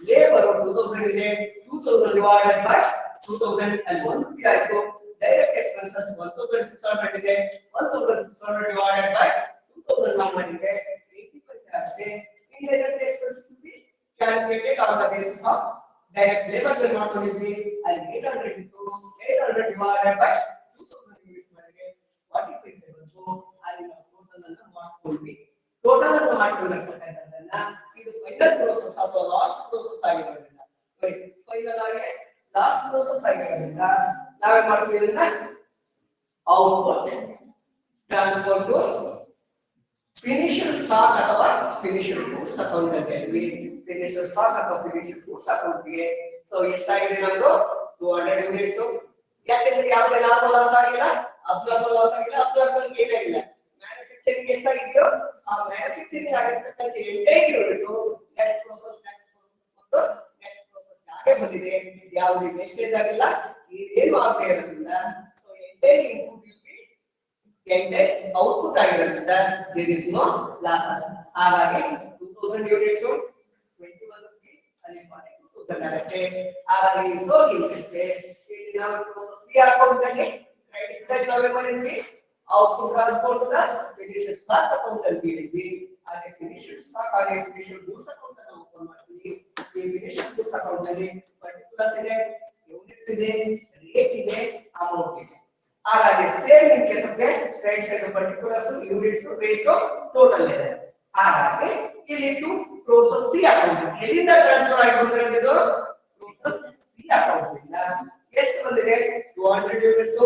ಲೇಬರ್ 2,000 ಇದೆ. 2,000 ಡಿವೈಡೆಡ್ ಬೈ 2000 ಅಲ್ಲಿ 1 ರೂಪಾಯಿ ಆಯ್ತು. ಡೈರೆಕ್ಟ್ ಎಕ್ಸ್ಪೆನ್ಸಸ್ 1,600 ಇದೆ. 1,600 ಡಿವೈಡೆಡ್ ಬೈ 2000 ನಾವು ಮಾಡಿದ್ರೆ 80 ಪೈಸೆ ಆಗುತ್ತೆ. Indirect expenses calculated on the basis of direct labour ಗೆ ಮಾಡ್ಕೊಂಡಿದ್ವಿ. ಅಲ್ಲಿ 800 ಇತ್ತು. 800 ಡಿವೈಡೆಡ್ ಬೈ 2000 ಯೂನಿಟ್ಸ್ ಮಾಡಿದ್ರೆ 40 ಪೈಸೆ ಬಂತು. ಅಲ್ಲಿ ನಾವು ಟೋಟಲ್ ಅನ್ನು ಮಾಡ್ಕೊಂಡ್ವಿ. ಟೋಟಲ್ ಅನ್ನು ಮಾಡ್ಕೊಂಡಿರ್ತಕ್ಕಂಥದ್ದನ್ನ ಇದು ಫೈನಲ್ ಪ್ರೋಸೆಸ್ ಅಥವಾ ಲಾಸ್ಟ್ ಪ್ರೋಸೆಸ್ ಆಗಿರೋದ್ರಿಂದ ನೋಡಿ ಫೈನಲ್ ಆಗಿ ಲಾಸ್ಟ್ ಪ್ರೋಸೆಸ್ ಆಗಿರೋದ್ರಿಂದ ನಾವೇನ್ ಮಾಡ್ತೀವಿ ಅಂದ್ರೆ output transfer to finished stock ಅಥವಾ ಫಿನಿಶ್ಡ್ ಗೂಡ್ಸ್ ಅಕೌಂಟ್ ಅಂತ ಹೇಳಿ ಫಿನಿಶ್ಡ್ ಸ್ಟಾಕ್ ಅಥವಾ ಫಿನಿಶ್ಡ್ ಗೂಡ್ಸ್ ಅಕೌಂಟ್ ಗೆ ಸೊ ಎಷ್ಟಾಗಿದೆ ನಮ್ದು 200 ಯೂನಿಟ್ಸ್. ಯಾಕಂದ್ರೆ ಯಾವುದೇ ನಾರ್ಮಲ್ ಲಾಸ್ ಆಗಿಲ್ಲ, ಅಬ್ನಾರ್ಮಲ್ ಲಾಸ್ ಆಗಿಲ್ಲ, ಅಬ್ನಾರ್ಮಲ್ ಗೇನ್ ಆಗಿಲ್ಲ. ಮ್ಯಾನುಫ್ಯಾಕ್ಚರಿಂಗ್ ಎಷ್ಟಾಗಿದೆಯೋ ಆ ಮ್ಯಾನುಫ್ಯಾಕ್ಚರಿಂಗ್ ಆಗಿರ್ತಕ್ಕಂಥ ಎಂಟೈರ್ ಯೂನಿಟ್ ನೆಕ್ಸ್ಟ್ ಪ್ರೋಸೆಸ್ ಮತ್ತು ನೆಕ್ಸ್ಟ್ ಪ್ರೋಸೆಸ್ ಹಾಗೆ ಬಂದಿದೆ. ಯಾವುದೇ ವೇಸ್ಟೇಜ್ ಆಗಿಲ್ಲ, ಏನು ಆಗದೆ ಇರೋದ್ರಿಂದ so entire input entire output ಆಗಿರೋದ್ರಿಂದ ದೇರ್ ಇಸ್ ನೋ ಲಾಸಸ್. ಹಾಗಾಗಿ 2000 ಯೂನಿಟ್ಸ್ 21 rupees ಅಲ್ಲಿ 42,000 ಆಗುತ್ತೆ. ಹಾಗಾಗಿ ಸೊ ಇರುತ್ತೆ ನಾವು ಪ್ರೋಸೆಸ್ ಸಿ ಅಕೌಂಟ್ ಅಲ್ಲಿ ಕ್ರೆಡಿಟ್ ಸೈಡ್ ನಾವೇ ಮಾಡಿದ್ವಿ, output transfer to the finished stock account ಅಲ್ಲಿ ಹೇಳಿದ್ವಿ. ಹಾಗೆ ಫಿನಿಶ್ಡ್ ಸ್ಟಾಕ್ ಹಾಗೆ ಫಿನಿಶ್ಡ್ ಗೂಡ್ಸ್ ಅಕೌಂಟ್ ಅನ್ನು ಓಪನ್ ಮಾಡ್ತೀವಿ. ಈ ಫಿನಿಶ್ಡ್ ಗೂಡ್ಸ್ ಅಕೌಂಟ್ ಅಲ್ಲಿ ಪರ್ಟಿಕ್ಯುಲರ್ಸ್ ಇದೆ, ಯೂನಿಟ್ಸ್ ಇದೆ, ರೇಟ್ ಇದೆ, ಅಮೌಂಟ್ ಇದೆ. ಹಾಗಾಗಿ same in case of credit side particulars, units, rate, total ಇದೆ. ಹಾಗಾಗಿ ಇಲ್ಲಿ ಟು ಪ್ರೋಸೆಸ್ ಸಿ ಅಕೌಂಟ್ ಎಲ್ಲಿಂದ ಟ್ರಾನ್ಸ್ಫರ್ ಆಗಿ ಬಂದಿರೋದು ಪ್ರೋಸೆಸ್ ಸಿ ಅಕೌಂಟ್ ಇಂದ ಎಷ್ಟು ಬಂದಿದೆ 200 ಯೂನಿಟ್ಸ್,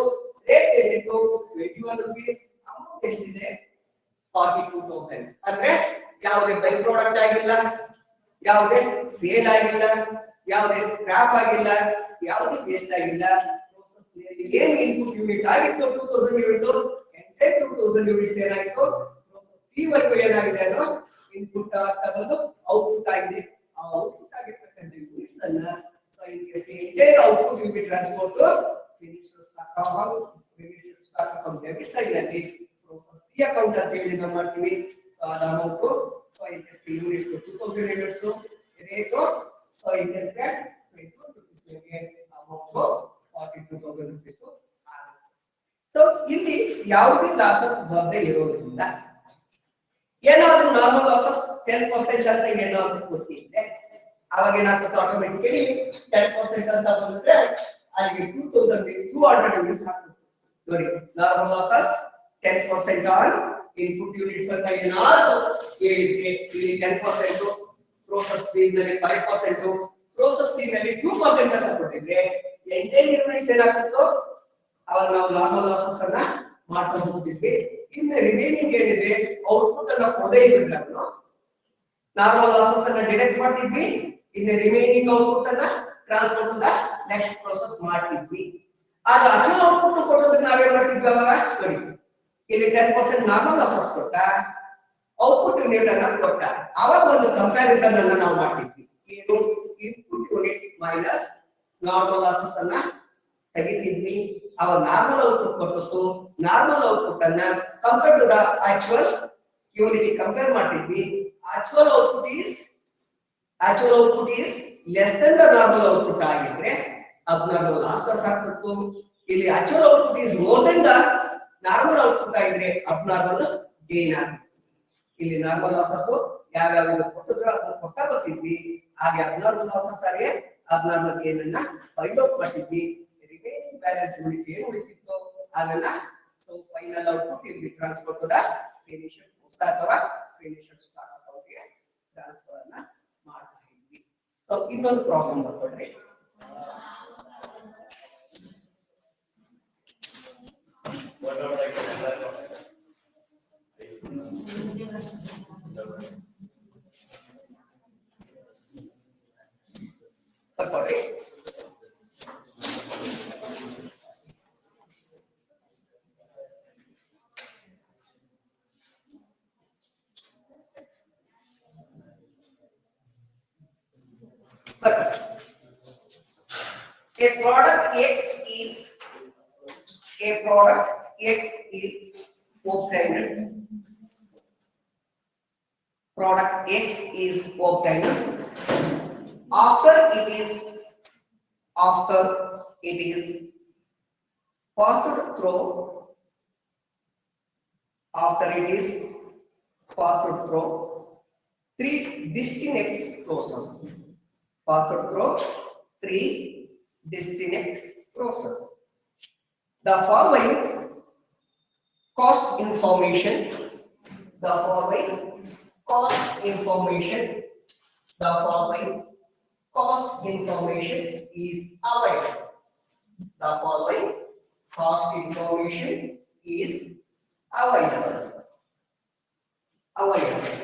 ರೇಟ್ ಏನಿತ್ತು 21 rupees, ಅಮೌಂಟ್ ಎಷ್ಟಿದೆ 42,000. ಅಂದ್ರೆ ಯಾವುದೇ ಬೈ ಪ್ರಾಡಕ್ಟ್ ಆಗಿಲ್ಲ, ಯಾವುದೇ ಸೇಲ್ ಆಗಿಲ್ಲ, ಯಾವುದೇ ಸ್ಕ್ರಾಪ್ ಆಗಿಲ್ಲ, ಯಾವುದೇ ವೇಸ್ಟ್ ಆಗಿಲ್ಲ. ಏನು ಇನ್ಪುಟ್ ಯೂನಿಟ್ ಆಗಿತ್ತು 2000 ಯೂನಿಟ್, ಎಂಟೈರ್ 2000 ಯೂನಿಟ್ಸ್ ಏನಾಗಿತ್ತು ಪ್ರೋಸೆಸ್ ಸಿ ವರ್ಗು ಏನಾಗಿದೆ ಅದು ಇನ್ಪುಟ್ ತಗೊಂಡು ಔಟ್ಪುಟ್ ಆಗಿದೆ. ಆ ಔಟ್ಪುಟ್ ಆಗಿರ್ತಕ್ಕಂಥ ಯೂನಿಟ್ಸ್ ಅನ್ನ so entire output unit transport finished stock account debit side ಅಲ್ಲಿ ಪ್ರೋಸೆಸ್ ಸಿ ಅಕೌಂಟ್ ಅಂತ ಹೇಳಿ ನಾವು ಮಾಡ್ತೀವಿ. ಸೊ ಅದ amount so units 2000 units, rate so interest 22 rupees ಗೆ ಅಮೌಂಟ್ 42,000 rupees. ಸೊ ಇಲ್ಲಿ ಯಾವುದೇ ಲಾಸಸ್ ಬರದೇ ಇರೋದ್ರಿಂದ ಏನಾದ್ರೂ ನಾರ್ಮಲ್ ಲಾಸಸ್ 10% ಅಂತ ಏನಾದ್ರೂ ಗೊತ್ತಿದೆ ಅವಾಗ ಏನಾಗುತ್ತೆ ಆಟೋಮೆಟಿಕಲಿ 10% ಅಂತ ಬಂದ್ರೆ ಅಲ್ಲಿಗೆ 200 ಯೂನಿಟ್ಸ್ ಹಾಕ್ಬೇಕು. ನೋಡಿ normal losses 10% on input units ಅಂತ ಏನಾದ್ರು ಹೇಳಿದ್ರೆ ಇಲ್ಲಿ 10%, ಪ್ರೋಸೆಸ್ ಬಿ ನಲ್ಲಿ 5%, ಪ್ರೋಸೆಸ್ ಸಿ ನಲ್ಲಿ 2% ಅಂತ ಕೊಟ್ಟಿದ್ರೆ ಎಂಟೈರ್ ಯೂನಿಟ್ಸ್ ಏನಾಗುತ್ತೋ ಅವಾಗ ನಾವು ನಾರ್ಮಲ್ ಲಾಸಸ್ ಅನ್ನ ಮಾಡ್ಕೊಂಡು ಹೋಗ್ತಿದ್ವಿ. ಇನ್ನು ರಿಮೈನಿಂಗ್ ಏನಿದೆ ಔಟ್ಪುಟ್ ಅನ್ನ ಕೊಡೇ ಇದ್ರೆ ನಾವು ನಾರ್ಮಲ್ ಲಾಸಸ್ ಅನ್ನ ಡಿಡಕ್ಟ್ ಮಾಡ್ತಿದ್ವಿ. ಇನ್ನು ರಿಮೈನಿಂಗ್ ಔಟ್ಪುಟ್ ಅನ್ನ transfer to the next process ಮಾಡ್ತಿದ್ವಿ. ಆದ್ರೆ ಅಚಲ್ ಔಟ್ಪುಟ್ ಕೊಡೋದನ್ನ ನಾವೇನ್ ಮಾಡ್ತಿದ್ವಿ ಅವಾಗ ನೋಡಿ ಇಲ್ಲಿ 10% ನಾರ್ಮಲ್ ಲಾಸಸ್ ಕೊಟ್ಟ, ಔಟ್ಪುಟ್ ಯೂನಿಟ್ ಅನ್ನ ಕೊಟ್ಟ, ಅವಾಗ ಒಂದು ಕಂಪ್ಯಾರಿಸನ್ ಅನ್ನ ನಾವು ಮಾಡ್ತಿದ್ವಿ. ಏನು input units minus normal losses ಅನ್ನ ತೆಗಿತಿದ್ವಿ. ಅವಾಗ ನಾರ್ಮಲ್ ಔಟ್ಪುಟ್ ಕೊಟ್ಟು ನಾರ್ಮಲ್ ಔಟ್ಪುಟ್ ಅನ್ನ compare to the actual unit compare ಮಾಡ್ತಿದ್ವಿ. Actual output is less than the normal output ಆಗಿದ್ರೆ ಅಬ್ನಾರ್ಮಲ್ ಲಾಸಸ್ ಆಗ್ತಿತ್ತು. ಇಲ್ಲಿ actual output is more than the normal output ಆಗಿದ್ರೆ ಅಬ್ನಾರ್ಮಲ್ ಗೇನ್ ಆಗುತ್ತೆ. ಇಲ್ಲಿ ನಾರ್ಮಲ್ ಲಾಸಸ್ ಯಾವ್ಯಾವ ಕೊಟ್ಟಿದ್ರು ಅದನ್ನ ಕೊಡ್ತಾ ಬರ್ತಿದ್ವಿ. ಹಾಗೆ ಅಬ್ನಾರ್ಮಲ್ ಲಾಸಸ್ ಆಗಿ ಅಬ್ನಾರ್ಮಲ್ ಗೇನ್ ಅನ್ನ ಫೈಂಡ್ ಔಟ್ ಮಾಡ್ತಿದ್ವಿ. ರಿಮೈನಿಂಗ್ ಬ್ಯಾಲೆನ್ಸ್ ಯೂನಿಟ್ ಏನು ಉಳಿತಿತ್ತು ಅದನ್ನ ಸೊ ಫೈನಲ್ ಔಟ್ಪುಟ್ ಇಲ್ಲಿ transfer to the finished goods ಅಥವಾ ಫಿನಿಶ್ಡ್ ಸ್ಟಾಕ್ ಅಕೌಂಟ್ ಗೆ ಟ್ರಾನ್ಸ್ಫರ್ ಅನ್ನ ಮಾಡ್ತಾ ಇದ್ವಿ. ಸೊ ಇನ್ನೊಂದು ಪ್ರಾಬ್ಲಮ್ ಬರ್ಕೊಡ್ರಿ. A product X is obtained. Product X is obtained after it is passed through three distinct processes. The following cost information is available. available.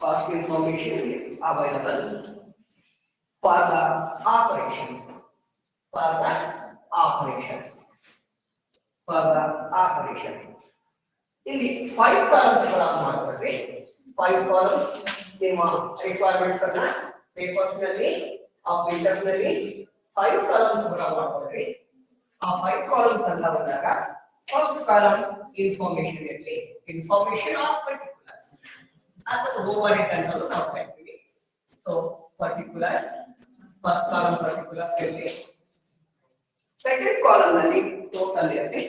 Past information is available for the operations. For the operations. For the operations. ಇಲ್ಲಿ 5 columns ಗಳನ್ನು ಮಾಡ್ಕೊಡ್ರಿ. 5 columns ನಿಮ್ಮ requirements ಅನ್ನ papers ನಲ್ಲಿ ಆ printers ನಲ್ಲಿ 5 columns ಮಾಡ್ಕೊಡ್ರಿ. ಆ 5 columns ಅಂತ ಬಂದಾಗ ಫಸ್ಟ್ ಕಾಲಮ್ ಇನ್ಫಾರ್ಮೇಶನ್ ಇರಲಿ. ಇನ್ಫಾರ್ಮೇಶನ್ ಆಫ್ ಪರ್ಟಿಕ್ಯುಲರ್ಸ್ ಅಥವಾ ಓವರ್ ಇಟ್ ಅಂತ ನಾವು ಕರಿತೀವಿ. So particulars first column particulars ಇರಲಿ. ಸೆಕೆಂಡ್ ಕಾಲಮ್ ನಲ್ಲಿ ಟೋಟಲ್ ಇರಲಿ.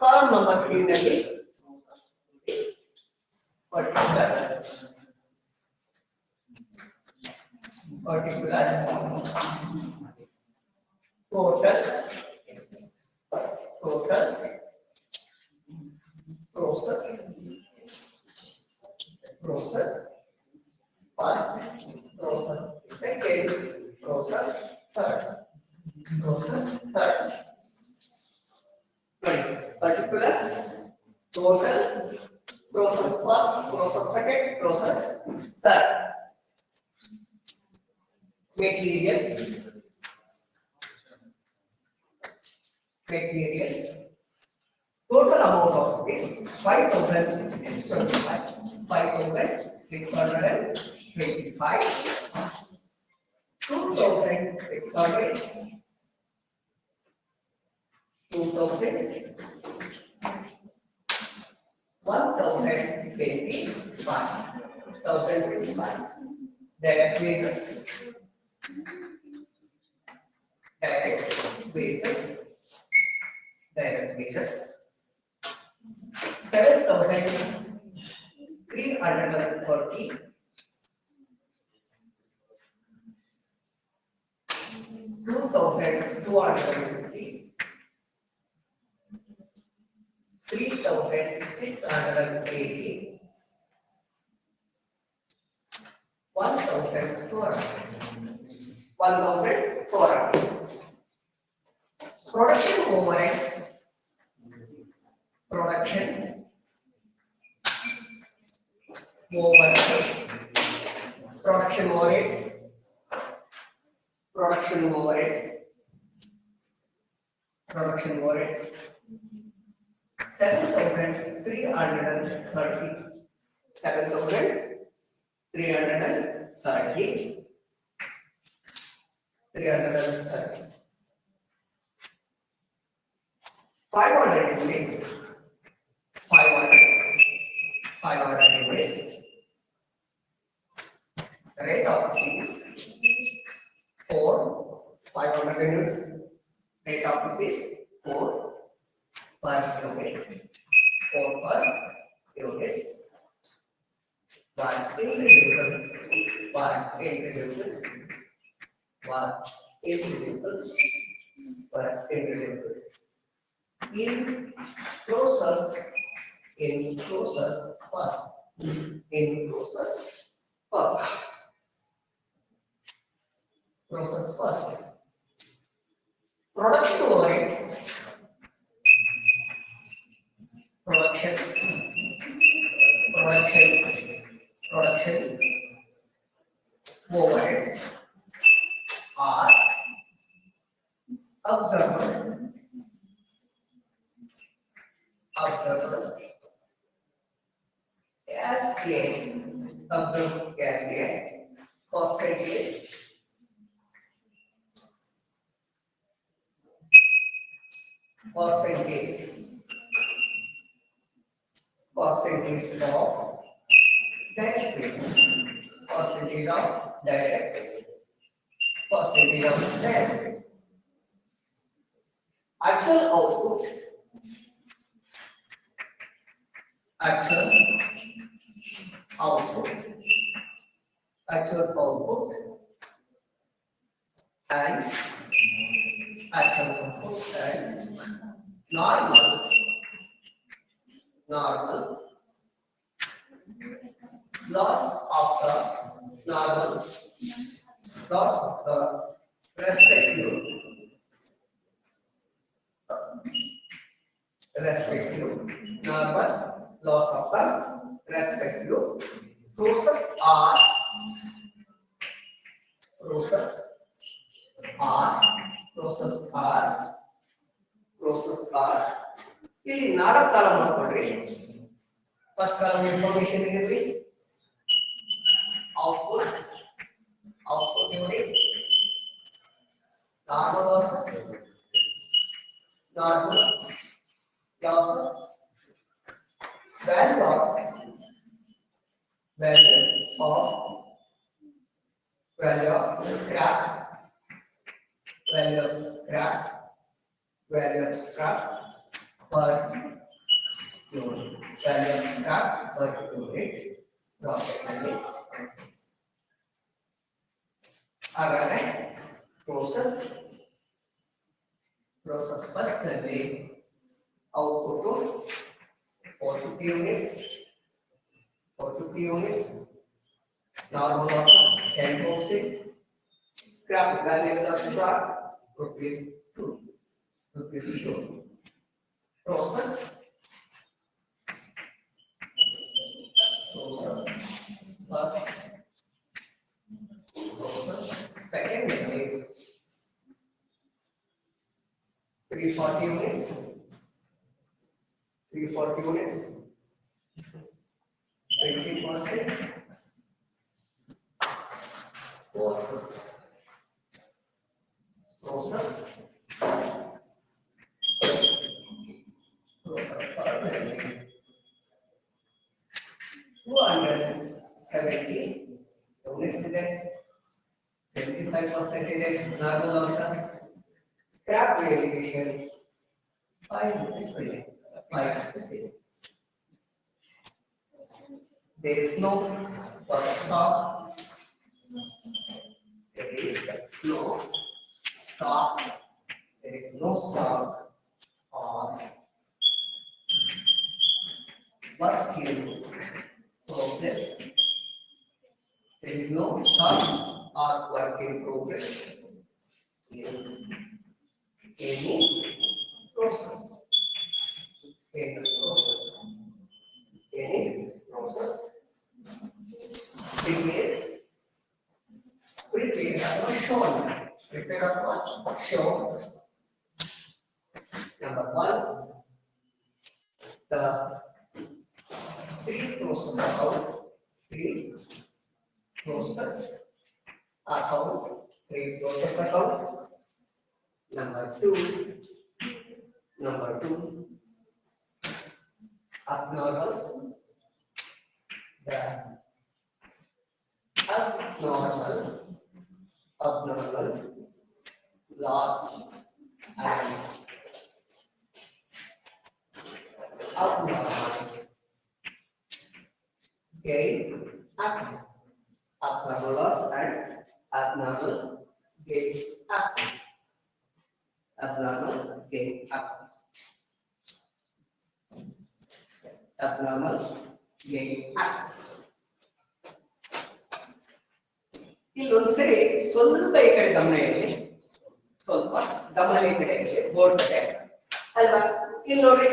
ಕಾಲಮ್ ನಂಬರ್ 3 ನಲ್ಲಿ particulars total process first process second process third particulars total process first, process second, process third. Materials. Total amount of rupees 5,625. 5,625. 2,600. 2,000. 1,025. Direct wages. 7,340. 2,250. 3,680. 1,400. Production overhead. Production overhead. 7,330. 7,330. 500 units. 500 units. Rate of fees 4. 500 units. Rate of fees 4 per unit. 4 per units. One introduction. In process first. Process first. Production overhead. Production overheads are observable as a percentage of direct wages. Actual output and normal loss of the respective respective normal laws of the respective process are process are ಇಲ್ಲಿ ನಾಲ್ಕು column ಮಾಡ್ಕೊಳ್ರಿ. First column information ಇರಲಿ, output units, normal losses, value of scrap, value of scrap per unit, value of scrap per unit profit ಅಲ್ಲಿ ಹಾಗಾದ್ರೆ process first ನಲ್ಲಿ output 450 units, normal loss 10%, scrap value of the scrap rupees 2. Process first, process second ನಲ್ಲಿ 340 units, 20%, 4 process per 270 units ಇದೆ, 25% ಇದೆ normal losses, scrap variation 5 units ಇದೆ, 5 ಇದೆ. There is no stock. There is no stock or work in progress. There is no stock or work in progress in any process. Prepare or shown. Number 1, the three process account. Number 2, abnormal. The abnormal loss and abnormal gain. Abnormal loss and abnormal gain. Abnormal gain. ಇಲ್ಲೊಂದ್ಸರಿ ಸ್ವಲ್ಪ ಈ ಕಡೆ ಗಮನ ಇರಲಿ, board ಕಡೆ ಅಲ್ವಾ. ಇಲ್ಲಿ ನೋಡ್ರಿ,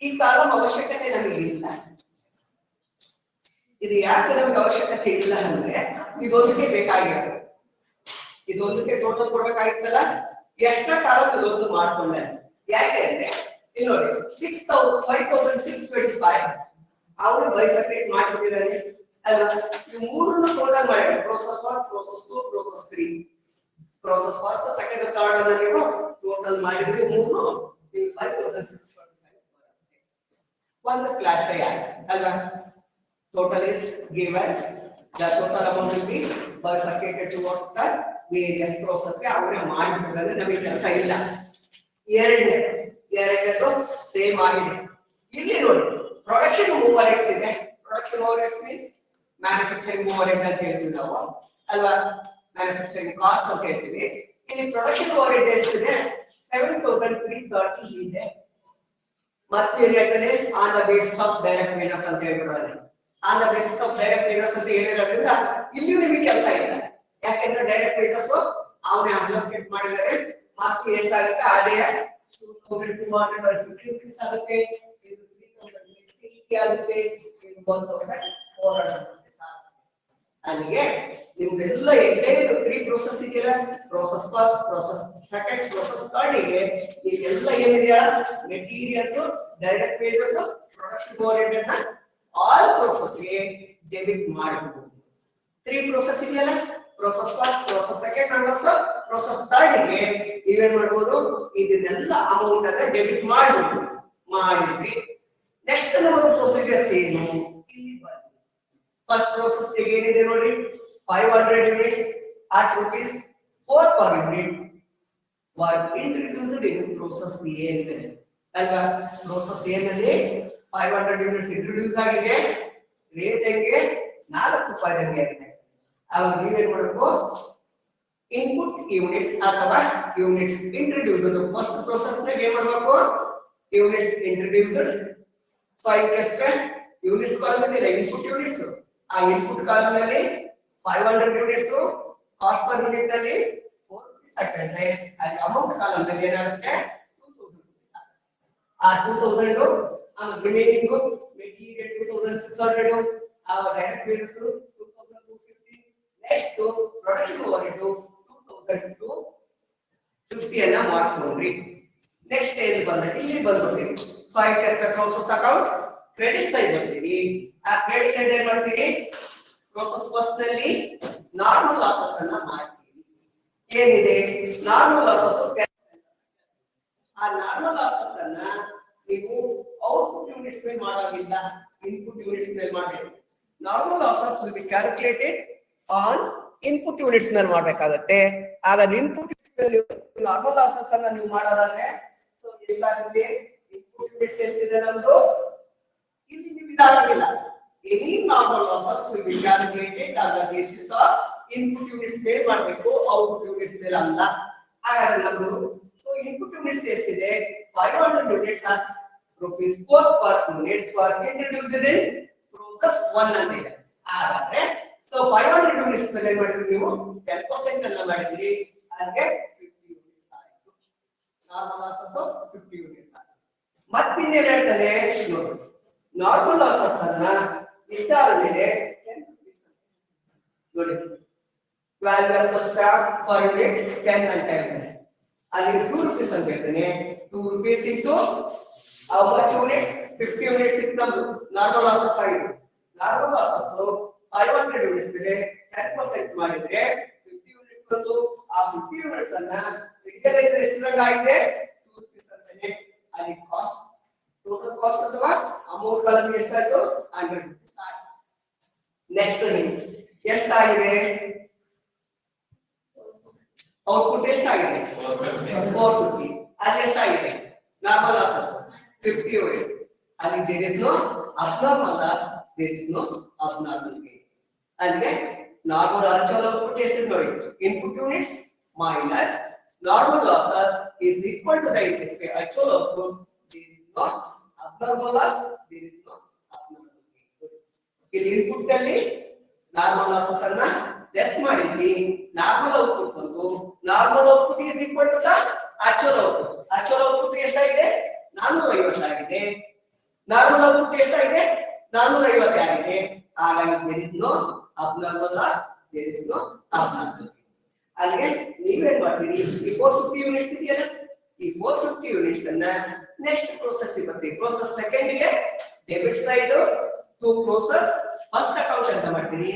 ಈ ಕಾಲಮ್ ಅವಶ್ಯಕತೆ ನಮಗೆ ಇಲ್ಲ. ಇದು ಯಾಕೆ ನಮಗೆ ಅವಶ್ಯಕತೆ ಇಲ್ಲ ಅಂದ್ರೆ ಇದೊಂದಕ್ಕೆ ಬೇಕಾಗಿರೋದು, ಇದೊಂದಕ್ಕೆ ಟೋಟಲ್ ಕೊಡ್ಬೇಕಾಗಿತ್ತಲ್ಲ, ಎಕ್ಸ್ಟ್ರಾ ಕಾಲಮ್ ಇದೊಂದು ಮಾಡ್ಕೊಂಡೆ. ಯಾಕೆ ಅಂದ್ರೆ ಇಲ್ಲಿ ನೋಡಿ 5625 ಅವರು ಬೈಫರ್ಕೇಟ್ ಮಾಡ್ಬಿಟ್ಟಿದ್ದಾರೆ ಅಲ್ವಾ. ಈ ಮೂರನ್ನು ಟೋಟಲ್ ಮಾಡಿದ್ರೆ process 1, process 2, process 3, process first second third ಅನ್ನ ನೀವು ಟೋಟಲ್ ಮಾಡಿದ್ರೆ ಮೂರು 5625 ಒಂದು ಕ್ಲಾರಿಫೈ ಆಗಿದೆ ಅಲ್ವಾ. Total is given, the total amount will be bifurcated towards the various process. ಅವರೇ ಮಾಡಿಬಿಟ್ಟಿದ್ರೆ ನಮಗೆ ಕೆಲಸ ಇಲ್ಲ. ಎರಡನೇದು ಸೇಮ್ ಆಗಿದೆ. ಇಲ್ಲಿ ನೋಡಿ ಪ್ರೊಡಕ್ಷನ್ ಓವರ್ ಹೆಡ್ಸ್ ಇದೆ. Production over heads means manufacturing over head ಅಂತ ಹೇಳ್ತೀವಿ ನಾವು ಅಲ್ವಾ, ಮ್ಯಾನುಫ್ಯಾಕ್ಚರಿಂಗ್ ಕಾಸ್ಟ್ ಅಂತ ಹೇಳ್ತೀವಿ. ಇಲ್ಲಿ ಪ್ರೊಡಕ್ಷನ್ ಓವರ್ ಹೆಡ್ ಎಷ್ಟಿದೆ? 7330 ಇದೆ. ಮತ್ತೆ ಹೇಳ್ತಾರೆ on the basis of direct wages ಅಂತ ಹೇಳ್ಬಿಡೋದು. On the basis of direct wages ಅಂತ ಹೇಳಿರೋದ್ರಿಂದ ಇಲ್ಲಿ ನಿಮಗೆ ಕೆಲಸ ಇಲ್ಲ. ಯಾಕೆಂದ್ರೆ ಡೈರೆಕ್ಟ್ ವೇಜಸ್ ಅವನೇ ಅಲೋಕೇಟ್ ಮಾಡಿದರೆ ಮಾರ್ಕ್ ಎಷ್ಟಾಗುತ್ತೆ ಅದೇ 2250 rupees ಆಗುತ್ತೆ. ಇದು 3060 ಆಗುತ್ತೆ. ಇದು 1400 rupees ಆಗುತ್ತೆ. ಅಲ್ಲಿಗೆ ನಿಮ್ದೆಲ್ಲ ಎಂಟೈರ್ 3 ಪ್ರೋಸೆಸ್ ಇದೆಯಲ್ಲ, process first, process second, process third ಗೆ ಇದೆಲ್ಲ ಏನಿದೆಯಾ materials, direct wages, production overhead ಅನ್ನ ಆಲ್ ಪ್ರೋಸೆಸ್ ಗೆ ಡೆಬಿಟ್ ಮಾಡಬಹುದು. 3 ಪ್ರೋಸೆಸ್ ಇದೆಯಲ್ಲ, process first, process second and also process third ಗೆ ನೀವೇನ್ ಮಾಡಬಹುದು, ಇದನ್ನೆಲ್ಲ ಅಮೌಂಟ್ ಅನ್ನ ಡೆಬಿಟ್ ಮಾಡಬಹುದು. ಮಾಡಿದ್ರಿ ನೆಕ್ಸ್ಟ್ ನಮಗೆ ಪ್ರೊಸೀಜರ್ಸ್ ಏನು ಇಲ್ಲಿ ಬನ್ನಿ. ಫಸ್ಟ್ ಪ್ರೋಸೆಸ್ ಗೆ ಏನಿದೆ ನೋಡಿ, 500 units at rupees 4 per unit were introduced in process A ಅಂತ ಅಲ್ವಾ. ಪ್ರೋಸೆಸ್ A ನಲ್ಲಿ 500 units ಇಂಟ್ರೊಡ್ಯೂಸ್ ಆಗಿದೆ, ರೇಟ್ ಹೆಂಗೆ 4 ರೂಪಾಯಿಗೆ ಆಗಿದೆ. ಅವಾಗ ನೀವೇನ್ ಮಾಡಬೇಕು, ಇನ್ಪುಟ್ ಯೂನಿಟ್ಸ್ ಅಥವಾ ಯೂನಿಟ್ಸ್ ಇಂಟ್ರೊಡ್ಯೂಸ್ಡ್ ಫಸ್ಟ್ ಪ್ರೋಸೆಸ್ ನಾಗ ಏನ್ ಮಾಡಬೇಕು, ಯೂನಿಟ್ಸ್ ಇಂಟ್ರೊಡ್ಯೂಸ್ಡ್. ಸೊ ಇದಕ್ಕೆ ಯೂನಿಟ್ಸ್ ಕಾಲಮ್ ಇದೆ, ಇನ್ಪುಟ್ ಯೂನಿಟ್ಸ್. ಆ ಇನ್ಪುಟ್ ಕಾಲಮ್ ನಲ್ಲಿ 500 ಯೂನಿಟ್ಸ್, ಕಾಸ್ಟ್ ಪರ್ ಯೂನಿಟ್ ನಲ್ಲಿ 4 ರೂಪೀಸ್ ಹಾಕಿದ್ರೆ ಅಲ್ಲಿ ಅಮೌಂಟ್ ಕಾಲಮ್ ನಲ್ಲಿ ಏನಾಗುತ್ತೆ 2000 ರೂಪೀಸ್ ಆಗುತ್ತೆ. ಆ 2000 ರಿಮೈನಿಂಗ್ ಮೆಟೀರಿಯಲ್ 2600, ಆ direct wages 2250, next production overhead 2250 ಅನ್ನ ಮಾಡ್ಕೊಂಡ್ರಿ. ನೆಕ್ಸ್ಟ್ ಏನ್ ಬಂದ ಇಲ್ಲಿ ಬಂದ್ಬಿಡ್ತೀವಿ. So I process account credit side ಬರ್ತೀವಿ. ಆ ಕ್ರೆಡಿಟ್ ಸೈಡ್ ಏನ್ ಮಾಡ್ತೀರಿ, ಪ್ರೋಸೆಸ್ ಫಸ್ಟ್ ನಲ್ಲಿ ನಾರ್ಮಲ್ ಲಾಸಸ್ ಅನ್ನ ಮಾಡ್ತೀವಿ. ಏನಿದೆ ನಾರ್ಮಲ್ ಲಾಸಸ್, ಆ ನಾರ್ಮಲ್ ಲಾಸಸ್ ಅನ್ನ ನೀವು ಔಟ್ಪುಟ್ ಯೂನಿಟ್ಸ್ ಮೇಲೆ ಮಾಡೋದಿಲ್ಲ, ಇನ್ಪುಟ್ ಯೂನಿಟ್ಸ್ ಮೇಲೆ ಮಾಡಬೇಕು. Normal losses will be calculated on input units ಮೇಲೆ ಮಾಡಬೇಕಾಗುತ್ತೆ. ಹಾಗಾದ್ರೆ ಇನ್ಪುಟ್ ನಾರ್ಮಲ್ ಲಾಸಸ್ ಅನ್ನ ನೀವು ಮಾಡೋದಾದ್ರೆ ಸೊ ಎಷ್ಟಾಗುತ್ತೆ, ಇನ್ಪುಟ್ ಯೂನಿಟ್ಸ್ ಎಷ್ಟಿದೆ ನಮ್ದು ಇಲ್ಲಿ ನೀವು ಇದಾಗಿಲ್ಲ. Any normal losses will be calculated on the basis of input units ಮೇಲೆ ಮಾಡಬೇಕು, ಔಟ್ಪುಟ್ ಯೂನಿಟ್ಸ್ ಮೇಲೆ ಅಲ್ಲ. ಹಾಗಾದ್ರೆ ನಮ್ದು ಸೊ ಇನ್ಪುಟ್ ಯೂನಿಟ್ಸ್ ಎಷ್ಟಿದೆ 500 units at rupees 4 per units were introduced in process 1 ಅಂತ ಇದೆ. ಹಾಗಾದ್ರೆ ಸೊ 500 units ಮೇಲೆ ಮಾಡಿದ್ರೆ ನೀವು 10% ಅನ್ನ ಮಾಡಿದ್ರಿ, ಹಾಗೆ 50 units ಆಯಿತು. ನಾರ್ಮಲ್ ಲಾಸಸ್ 50 units ಆಯಿತು. ಮತ್ತೆ ಇನ್ನೇನು ಹೇಳ್ತಾರೆ ನೋಡಿ, ನಾರ್ಮಲ್ ಲಾಸಸ್ ಅನ್ನ ಇಷ್ಟಾದ್ಮೇಲೆ 10 ರೂಪೀಸ್ ನೋಡಿ, 12 of the scrap per unit 10 ಅಂತ ಹೇಳ್ತಾರೆ. ಅಲ್ಲಿ 2 ರೂಪೀಸ್ ಅಂತ ಹೇಳ್ತಾನೆ. 2 rupees into how much units, 50 units ಇತ್ತು ನಮ್ದು ನಾರ್ಮಲ್ ಲಾಸಸ್ ಆಗಿದೆ. ನಾರ್ಮಲ್ ಲಾಸಸ್ 500 units ಮೇಲೆ 10% ಮಾಡಿದ್ರೆ 50 units ಬಂತು. ಆ 50 units ಅನ್ನ ರಿಯಲೈಸ್ ಎಷ್ಟ್ರಾಗ ಆಗಿದೆ 2 ರೂಪೀಸ್ ಅಂತಾನೆ. ಅಲ್ಲಿ ಕಾಸ್ಟ್, ಟೋಟಲ್ ಕಾಸ್ಟ್ ಅಥವಾ ಅಮೌಂಟ್ ಕಾಲಮ್ ಎಷ್ಟಾಯ್ತು 100 ರೂಪೀಸ್ ಆಯ್ತು. ನೆಕ್ಸ್ಟ್ ಎಷ್ಟಾಗಿದೆ, ಔಟ್ಪುಟ್ ಎಷ್ಟಾಗಿದೆ 450. ಅಲ್ಲಿ ಎಷ್ಟಾಗಿದೆ ನಾರ್ಮಲ್ ಲಾಸಸ್ 50 units. ಅಲ್ಲಿ there is no abnormal loss, there is no abnormal gain. ಅಲ್ಲಿಗೆ ನಾರ್ಮಲ್ ಆಕ್ಚುಯಲ್ ಔಟ್ಪುಟ್ ಎಷ್ಟಿದೆ ನೋಡಿ, input units minus normal losses is equal to the actual output. There is no abnormal loss, there is no abnormal gain. ಇಲ್ಲಿ ಇನ್ಪುಟ್ ಅಲ್ಲಿ normal losses ಅನ್ನ less ಮಾಡಿದ್ವಿ, normal output ಬಂತು. Normal output is equal to the actual output. Actual output ಎಷ್ಟಾಗಿದೆ 450 ಆಗಿದೆ. Normal output ಎಷ್ಟಾಗಿದೆ 450 ಆಗಿದೆ. ಹಾಗಾಗಿ there is no abnormal loss, there is no abnormal gain. ಅಲ್ಲಿಗೆ ನೀವೇನ್ ಮಾಡ್ತೀರಿ, ಈ 450 ಯೂನಿಟ್ಸ್ ಇದೆಯಲ್ಲ, ಈ 450 ಯೂನಿಟ್ಸ್ ಅನ್ನ ನೆಕ್ಸ್ಟ್ ಪ್ರೋಸೆಸ್ ಬರ್ತೀವಿ. ಪ್ರೋಸೆಸ್ ಸೆಕೆಂಡ್ ಗೆ debit side to process first account ಅಂತ ಮಾಡ್ತೀರಿ.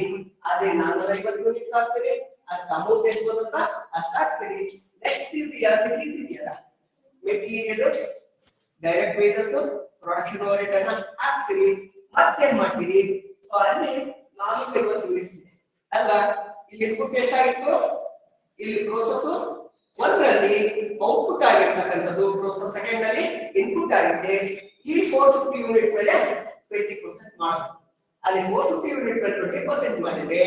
ಅದೇ 450 ಯೂನಿಟ್ಸ್ ಹಾಕ್ತೀರಿ, ಅದಕ್ಕೆ ಅಮೌಂಟ್ ಎಷ್ಟು ಬರುತ್ತ ಅಷ್ಟ ಹಾಕ್ತೀರಿ. ನೆಕ್ಸ್ಟ್ ಇದೆಯಲ್ಲ material, direct wages, production overhead ಅನ್ನ ಹಾಕ್ತೀರಿ. ಮತ್ತೇನ್ ಮಾಡ್ತೀರಿ, ಸೊ ಅಲ್ಲಿ 450 ಯೂನಿಟ್ಸ್ ಇದೆ ಅಲ್ವಾ. ಇಲ್ಲಿ ಇನ್ಪುಟ್ ಎಷ್ಟಾಗಿತ್ತು, ಇಲ್ಲಿ ಪ್ರೋಸೆಸ್ ಒಂದರಲ್ಲಿ ಔಟ್ಪುಟ್ ಆಗಿರ್ತಕ್ಕಂಥದ್ದು ಪ್ರೋಸೆಸ್ ಸೆಕೆಂಡ್ ಅಲ್ಲಿ ಇನ್ಪುಟ್ ಆಗಿದೆ. ಈ 450 ಯೂನಿಟ್ ಮೇಲೆ 20% ಮಾಡಬೇಕು. ಅಲ್ಲಿ 450 ಯೂನಿಟ್ ಮೇಲೆ 20% ಮಾಡಿದ್ರೆ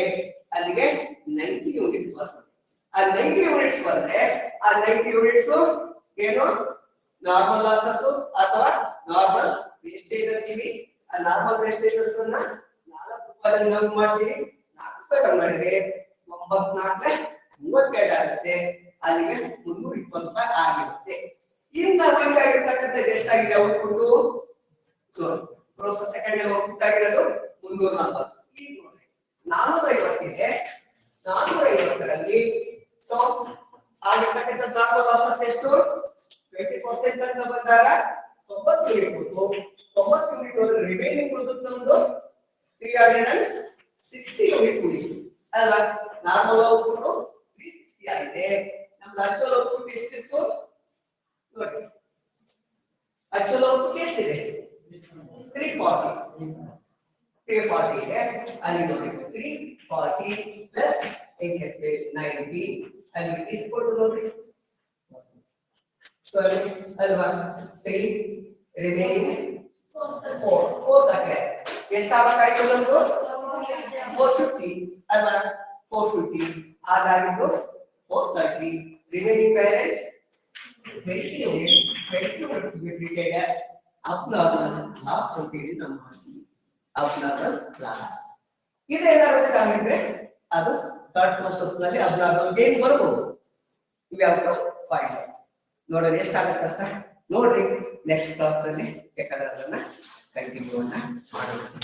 ಅಲ್ಲಿಗೆ 90 ಯೂನಿಟ್ಸ್ ಬರ್ತದೆ. ಆ 90 ಯೂನಿಟ್ಸ್ ಬಂದ್ರೆ ಆ 90 ಯೂನಿಟ್ಸ್ ಏನು ನಾರ್ಮಲ್ ಲಾಸಸ್ ಅಥವಾ ನಾರ್ಮಲ್ ವೇಸ್ಟೇಜ್ ಅಂತೀವಿ. ಆ ನಾರ್ಮಲ್ ವೇಸ್ಟೇಜಸ್ ಅನ್ನ 4 ರೂಪಾಯಿ ನಾವು ಮಾಡ್ತೀವಿ. 4 ರೂಪಾಯಿ ಮಾಡಿದ್ರೆ 9 4 32 ಆಗುತ್ತೆ. ಅಲ್ಲಿಗೆ 320 ರೂಪಾಯಿ ಆಗಿರುತ್ತೆ. ಇನ್ನು ಇಲ್ಲಿಂದ ಬೇಕಾಗಿರ್ತಕ್ಕಂಥದ್ದು ಎಷ್ಟಾಗಿದೆ ಔಟ್ಪುಟ್ ಪ್ರೋಸೆಸ್ ಸೆಕೆಂಡ್ ಔಟ್ಪುಟ್ ಆಗಿರೋದು 340. ಈಗ ನೋಡಿ 450 ಇದೆ. 450ರಲ್ಲಿ ಸೊ ಆಗಿರ್ತಕ್ಕಂಥ ನಾರ್ಮಲ್ ಲಾಸಸ್ ಎಷ್ಟು 20% ಅಂತ ಬಂದಾಗ 90 ಯೂನಿಟ್ 90 ಯೂನಿಟ್ ರಿಮೈನಿಂಗ್ ಉಳಿದುದು ನಮ್ದು 360 ಯೂನಿಟ್ ಉಳಿತು ಅಲ್ವಾ. ನಾರ್ಮಲ್ ಔಟ್ಪುಟ್ 360 ಆಗಿದೆ. ನಮ್ದು ಅಕ್ಚುಯಲ್ ಔಟ್ಪುಟ್ ಎಷ್ಟಿತ್ತು ನೋಡಿ. ಅಕ್ಚುಯಲ್ ಔಟ್ಪುಟ್ ಎಷ್ಟಿದೆ 340 ಇದೆ. ಅಲ್ಲಿ ನೋಡಿ 340 ಪ್ಲಸ್ 90 ಅಲ್ಲಿ ಇಸ್ಕೊಂಡು ನೋಡಿ ಸಾರಿ ಅಲ್ವಾ. 3 ರಿಮೈನಿಂಗ್ 4 ಕಟ್ಟೆ ಎಷ್ಟಾಗಬೇಕಾಯ್ತು ನಮ್ದು 450 ಅಲ್ವಾ. 450 ಆದಾಗಿದ್ದು 430 remaining balance 20 units will be treated as abnormal loss ಅಂತ ಹೇಳಿ ನಾವು ಮಾಡ್ತೀವಿ. abnormal loss ಇದೇನಾಗುತ್ತೆ ಆಗಿದ್ರೆ ಅದು ಥರ್ಡ್ ಪ್ರೋಸೆಸ್ ನಲ್ಲಿ abnormal gain ಬರಬಹುದು. ಇವ್ಯಾವುದು ಫೈನಲ್ ನೋಡೋಣ ಎಷ್ಟಾಗುತ್ತೆ ಅಷ್ಟ ನೋಡ್ರಿ. ನೆಕ್ಸ್ಟ್ ಕ್ಲಾಸ್ ನಲ್ಲಿ ಬೇಕಾದ್ರೆ ಅದನ್ನ ಕಂಟಿನ್ಯೂ ಮಾಡೋಣ.